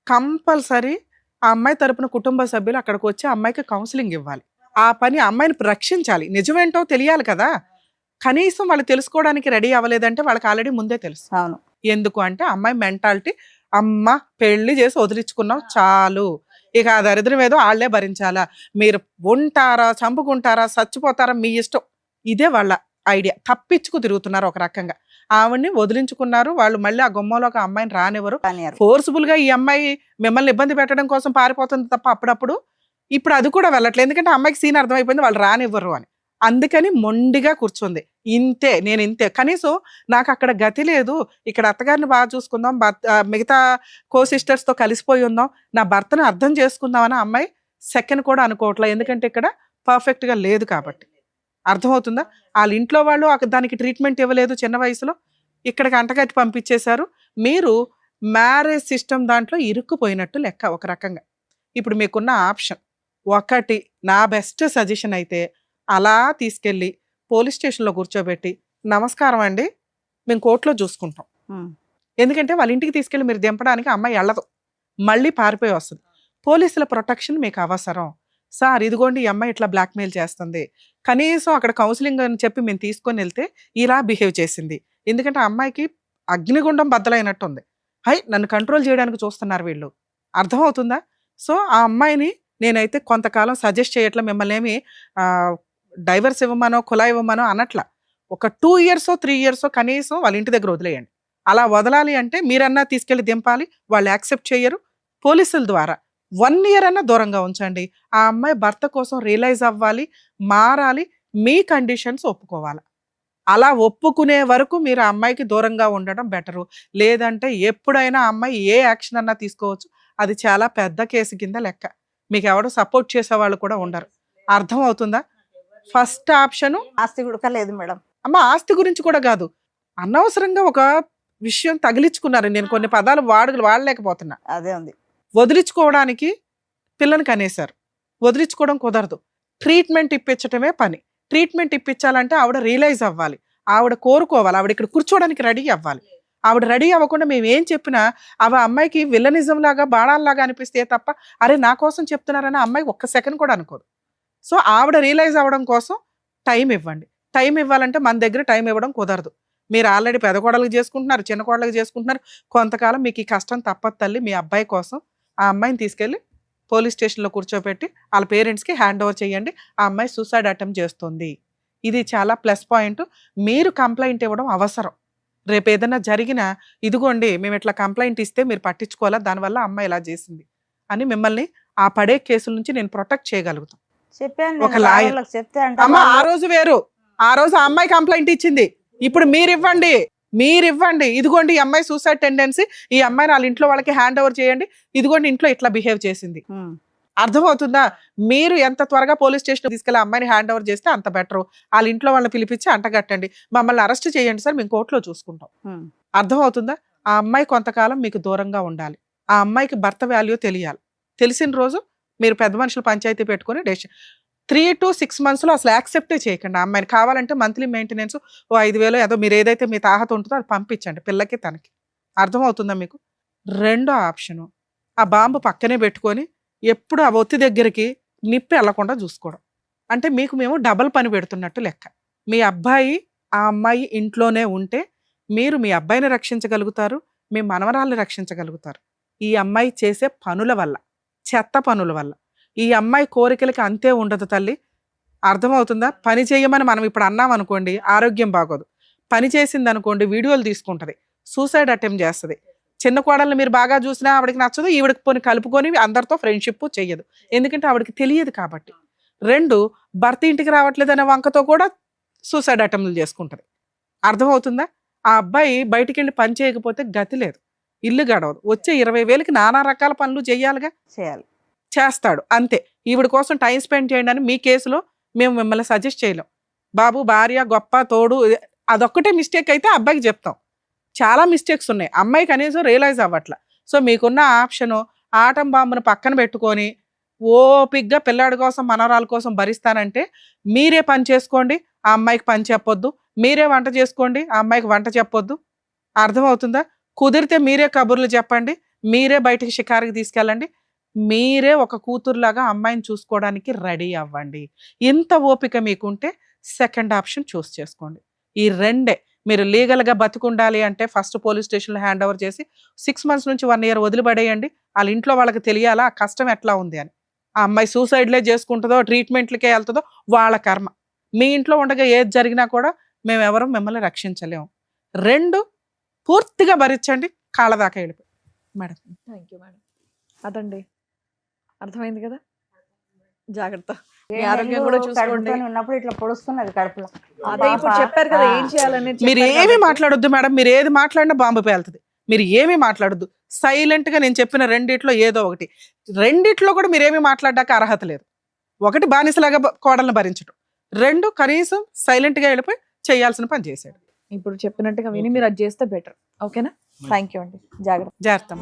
కంపల్సరీ ఆ అమ్మాయి తరపున కుటుంబ సభ్యులు అక్కడికి వచ్చి అమ్మాయికి కౌన్సిలింగ్ ఇవ్వాలి. ఆ పని అమ్మాయిని రక్షించాలి. నిజమేంటో తెలియాలి కదా, కనీసం వాళ్ళు తెలుసుకోవడానికి రెడీ అవ్వలేదంటే వాళ్ళకి ఆల్రెడీ ముందే తెలుసు. అవును. ఎందుకు అంటే అమ్మాయి మెంటాలిటీ, అమ్మ పెళ్లి చేసి వదిలించుకున్నావు చాలు, ఇక ఆ దరిద్రం ఏదో వాళ్ళే భరించాలా, మీరు ఉంటారా చంపుకుంటారా చచ్చిపోతారా మీ ఇష్టం, ఇదే వాళ్ళ ఐడియా. తప్పించుకు తిరుగుతున్నారు ఒక రకంగా. ఆవిడ్ని వదిలించుకున్నారు వాళ్ళు, మళ్ళీ ఆ గుమ్మంలోకి ఆ అమ్మాయిని రానివ్వరు. ఫోర్స్ఫుల్ గా ఈ అమ్మాయి మిమ్మల్ని ఇబ్బంది పెట్టడం కోసం పారిపోతుంది తప్ప అప్పుడప్పుడు. ఇప్పుడు అది కూడా వెళ్ళట్లేదు, ఎందుకంటే అమ్మాయికి సీన్ అర్థమైపోయింది వాళ్ళు రానివ్వరు అని. అందుకని మొండిగా కూర్చుంది. ఇంతే, నేను ఇంతే, కనీసం నాకు అక్కడ గతి లేదు, ఇక్కడ అత్తగారిని బాగా చూసుకుందాం, మిగతా కో సిస్టర్స్తో కలిసిపోయి ఉందాం, నా భర్తను అర్థం చేసుకుందాం అని అమ్మాయి సెకండ్ కూడా అనుకోవట్లేదు. ఎందుకంటే ఇక్కడ పర్ఫెక్ట్గా లేదు కాబట్టి. అర్థమవుతుందా? వాళ్ళ ఇంట్లో వాళ్ళు దానికి ట్రీట్మెంట్ ఇవ్వలేదు చిన్న వయసులో, ఇక్కడికి అంటగట్టి పంపించేశారు. మీరు మ్యారేజ్ సిస్టమ్ దాంట్లో ఇరుక్కుపోయినట్టు లెక్క ఒక రకంగా. ఇప్పుడు మీకున్న ఆప్షన్ ఒకటి, నా బెస్ట్ సజెషన్ అయితే అలా తీసుకెళ్ళి పోలీస్ స్టేషన్లో కూర్చోబెట్టి, నమస్కారం అండి మేము కోర్టులో చూసుకుంటాం, ఎందుకంటే వాళ్ళ ఇంటికి తీసుకెళ్ళి మీరు దింపడానికి అమ్మాయి వెళ్ళదు, మళ్ళీ పారిపోయి వస్తుంది. పోలీసుల ప్రొటెక్షన్ మీకు అవసరం. సార్ ఇదిగోండి ఈ అమ్మాయి ఇట్లా బ్లాక్మెయిల్ చేస్తుంది, కనీసం అక్కడ కౌన్సిలింగ్ అని చెప్పి మేము తీసుకొని వెళ్తే ఇలా బిహేవ్ చేసింది, ఎందుకంటే ఆ అమ్మాయికి అగ్నిగుండం బద్దలైనట్టు ఉంది, హై నన్ను కంట్రోల్ చేయడానికి చూస్తున్నారు వీళ్ళు. అర్థమవుతుందా? సో ఆ అమ్మాయిని నేనైతే కొంతకాలం సజెస్ట్ చేయట్లా, మిమ్మల్ని ఏమి డైవర్స్ ఇవ్వమనో కులా ఇవ్వమనో అనట్లా. ఒక 2 years 3 years కనీసం వాళ్ళ ఇంటి దగ్గర వదిలేయండి. అలా వదలాలి అంటే మీరన్నా తీసుకెళ్ళి దింపాలి, వాళ్ళు యాక్సెప్ట్ చేయరు. పోలీసుల ద్వారా 1 year అన్నా దూరంగా ఉంచండి. ఆ అమ్మాయి భర్త కోసం రియలైజ్ అవ్వాలి, మారాలి, మీ కండిషన్స్ ఒప్పుకోవాలి. అలా ఒప్పుకునే వరకు మీరు ఆ అమ్మాయికి దూరంగా ఉండడం బెటరు. లేదంటే ఎప్పుడైనా ఆ అమ్మాయి ఏ యాక్షన్ అన్నా తీసుకోవచ్చు, అది చాలా పెద్ద కేసు కింద లెక్క. మీకు ఎవరు సపోర్ట్ చేసే వాళ్ళు కూడా ఉండరు. అర్థం అవుతుందా? ఫస్ట్ ఆప్షను ఆస్తి కూడా లేదు మేడం. అమ్మ ఆస్తి గురించి కూడా కాదు, అనవసరంగా ఒక విషయం తగిలించుకున్నారు. నేను కొన్ని పదాలు వాడలేకపోతున్నా. అదే ఉంది. వదిలించుకోవడానికి పిల్లని కనేశారు, వదిలించుకోవడం కుదరదు, ట్రీట్మెంట్ ఇప్పించటమే పని. ట్రీట్మెంట్ ఇప్పించాలంటే ఆవిడ రియలైజ్ అవ్వాలి, ఆవిడ కోరుకోవాలి, ఆవిడ ఇక్కడ కూర్చోవడానికి రెడీ అవ్వాలి. ఆవిడ రెడీ అవ్వకుండా మేము ఏం చెప్పినా అవి అమ్మాయికి విల్లనిజం లాగా బాణాల్లాగా అనిపిస్తే తప్ప అరే నా కోసం చెప్తున్నారని అమ్మాయి ఒక్క సెకండ్ కూడా అనుకోదు. సో ఆవిడ రియలైజ్ అవ్వడం కోసం టైం ఇవ్వండి. టైం ఇవ్వాలంటే మన దగ్గర టైం ఇవ్వడం కుదరదు. మీరు ఆల్రెడీ పెద్ద కోడలకు చేసుకుంటున్నారు, చిన్న కోడలకు చేసుకుంటున్నారు, కొంతకాలం మీకు ఈ కష్టం తప్పదు తల్లి. మీ అబ్బాయి కోసం ఆ అమ్మాయిని తీసుకెళ్ళి పోలీస్ స్టేషన్లో కూర్చోబెట్టి వాళ్ళ పేరెంట్స్కి హ్యాండ్ ఓవర్ చేయండి. ఆ అమ్మాయి సూసైడ్ అటెంప్ట్ చేస్తుంది, ఇది చాలా ప్లస్ పాయింట్. మీరు కంప్లైంట్ ఇవ్వడం అవసరం. రేపు ఏదైనా జరిగినా ఇదిగోండి మేము ఇట్లా కంప్లైంట్ ఇస్తే మీరు పట్టించుకోవాలా, దానివల్ల అమ్మాయి ఇలా చేసింది అని మిమ్మల్ని ఆ పడే కేసుల నుంచి నేను ప్రొటెక్ట్ చేయగలుగుతాను. చెప్పాను ఒక లాయర్ చెప్తే అమ్మ ఆ రోజు వేరు, ఆ రోజు ఆ అమ్మాయి కంప్లైంట్ ఇచ్చింది, ఇప్పుడు మీరు ఇవ్వండి. ఇదిగోండి ఈ అమ్మాయి సూసైడ్ టెండెన్సీ, ఈ అమ్మాయిని వాళ్ళ ఇంట్లో వాళ్ళకి హ్యాండ్ ఓవర్ చేయండి, ఇదిగోండి ఇంట్లో ఇట్లా బిహేవ్ చేసింది. అర్థమవుతుందా? మీరు ఎంత త్వరగా పోలీస్ స్టేషన్ తీసుకెళ్ళి అమ్మాయిని హ్యాండ్ ఓవర్ చేస్తే అంత బెటర్. వాళ్ళ ఇంట్లో వాళ్ళని పిలిపించి అంటగట్టండి, మమ్మల్ని అరెస్ట్ చేయండి సార్, మేము కోర్టులో చూసుకుంటాం. అర్థమవుతుందా? ఆ అమ్మాయి కొంతకాలం మీకు దూరంగా ఉండాలి. ఆ అమ్మాయికి భర్త వాల్యూ తెలియాలి. తెలిసిన రోజు మీరు పెద్ద మనుషులు పంచాయతీ పెట్టుకుని డెసిషన్ 3 to 6 months అసలు యాక్సెప్టే చేయకండి. ఆ అమ్మాయిని కావాలంటే మంత్లీ మెయింటెనెన్స్ 5,000 ఏదో మీరు ఏదైతే మీ తాహత ఉంటుందో అది పంపించండి పిల్లకి తనకి. అర్థమవుతుందా మీకు? రెండో ఆప్షను ఆ బాంబు పక్కనే పెట్టుకొని ఎప్పుడు ఆ ఒత్తి దగ్గరికి నిప్పి వెళ్లకుండా చూసుకోవడం. అంటే మీకు మేము డబల్ పని పెడుతున్నట్టు లెక్క. మీ అబ్బాయి ఆ అమ్మాయి ఇంట్లోనే ఉంటే మీరు మీ అబ్బాయిని రక్షించగలుగుతారు, మీ మనవరాల్ని రక్షించగలుగుతారు. ఈ అమ్మాయి చేసే పనుల వల్ల, చెత్త పనుల వల్ల. ఈ అమ్మాయి కోరికలకి అంతే ఉండదు తల్లి. అర్థమవుతుందా? పని చేయమని మనం ఇప్పుడు అన్నాం అనుకోండి, ఆరోగ్యం బాగోదు. పని చేసింది అనుకోండి, వీడియోలు తీసుకుంటుంది, సూసైడ్ అటెంప్ట్ చేస్తుంది. చిన్న కోడల్ని మీరు బాగా చూసినా ఆవిడకి నచ్చదు, ఈవిడకి పోని కలుపుకొని అందరితో ఫ్రెండ్షిప్ చెయ్యదు, ఎందుకంటే ఆవిడకి తెలియదు కాబట్టి. 2 భర్త ఇంటికి రావట్లేదనే వంకతో కూడా సూసైడ్ అటెంప్ట్లు చేసుకుంటుంది. అర్థమవుతుందా? ఆ అబ్బాయి బయటికి వెళ్ళి పని చేయకపోతే గతి లేదు. ఇల్లు గడవదు. వచ్చే 20,000కి నానా రకాల పనులు చేయాలిగా, చేయాలి. చేస్తాడు అంతే. ఈవిడ కోసం టైం స్పెండ్ చేయండి అని మీ కేసులో మేము మిమ్మల్ని సజెస్ట్ చేయలేం. బాబు భార్య గొప్ప తోడు అదొక్కటే మిస్టేక్ అయితే అబ్బాయికి చెప్తాం. చాలా మిస్టేక్స్ ఉన్నాయి, అమ్మాయి కనీసం రియలైజ్ అవ్వట్ల. సో మీకున్న ఆప్షను ఆటం బాంబును పక్కన పెట్టుకొని ఓపిగ్గా పిల్లాడి కోసం మనవరాల కోసం భరిస్తానంటే మీరే పని చేసుకోండి, ఆ అమ్మాయికి పని చెప్పొద్దు. మీరే వంట చేసుకోండి, ఆ అమ్మాయికి వంట చెప్పొద్దు. అర్థమవుతుందా? కుదిరితే మీరే కబుర్లు చెప్పండి, మీరే బయటికి షికారుకి తీసుకెళ్ళండి, మీరే ఒక కూతురులాగా అమ్మాయిని చూసుకోవడానికి రెడీ అవ్వండి. ఇంత ఓపిక మీకుంటే సెకండ్ ఆప్షన్ చూస్ చేసుకోండి. ఈ రెండే. మీరు లీగల్గా బతికుండాలి అంటే ఫస్ట్ పోలీస్ స్టేషన్లో హ్యాండ్ ఓవర్ చేసి 6 months నుంచి 1 year వదిలిపడేయండి. వాళ్ళ ఇంట్లో వాళ్ళకి తెలియాలా ఆ కష్టం ఎట్లా ఉంది అని. ఆ అమ్మాయి సూసైడ్లే చేసుకుంటుందో ట్రీట్మెంట్లకే వెళ్తుందో వాళ్ళ కర్మ. మీ ఇంట్లో ఉండగా ఏది జరిగినా కూడా మేము ఎవరు మిమ్మల్ని రక్షించలేము. 2 పూర్తిగా భరించండి, కాళ్ళ దాకా వెళ్ళిపోయి. Madam thank you madam. అదండి, అర్థమైంది కదా. జాగ్రత్త, మీ ఏ ఆరోగ్యం నెలలు కూడా చూసుకోండి. కడుపుతోని ఉన్నప్పుడు ఇట్లా పొడుస్తున్నది కడుపులో. అదే ఇప్పుడు చెప్పారు కదా ఏం చేయాలనేది మీరు చెప్పారు ఏమి కాబట్టి. మాట్లాడొద్దు మేడం, మీరు ఏది మాట్లాడినా బాంబు పేలుతుంది. మీరు ఏమీ మాట్లాడొద్దు, సైలెంట్ గా నేను చెప్పిన రెండిట్లో ఏదో ఒకటి. రెండిట్లో కూడా మీరేమీ మాట్లాడడానికి అర్హత లేదు. ఒకటి బానిసలాగా కోడలను భరించడం, 2 కనీసం సైలెంట్ గా వెళ్ళిపోయి చేయాల్సిన పని చేశాడు. ఇప్పుడు చెప్పినట్టుగా విని మీరు అది చేస్తే బెటర్. ఓకేనా? థ్యాంక్ యూ అండి, జాగ్రత్త. జాగ్రత్త.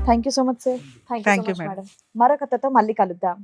Thank you so much sir. Thank you Thank so you, much madam. Madam. మరొక కథతో మళ్ళీ కలుద్దాం.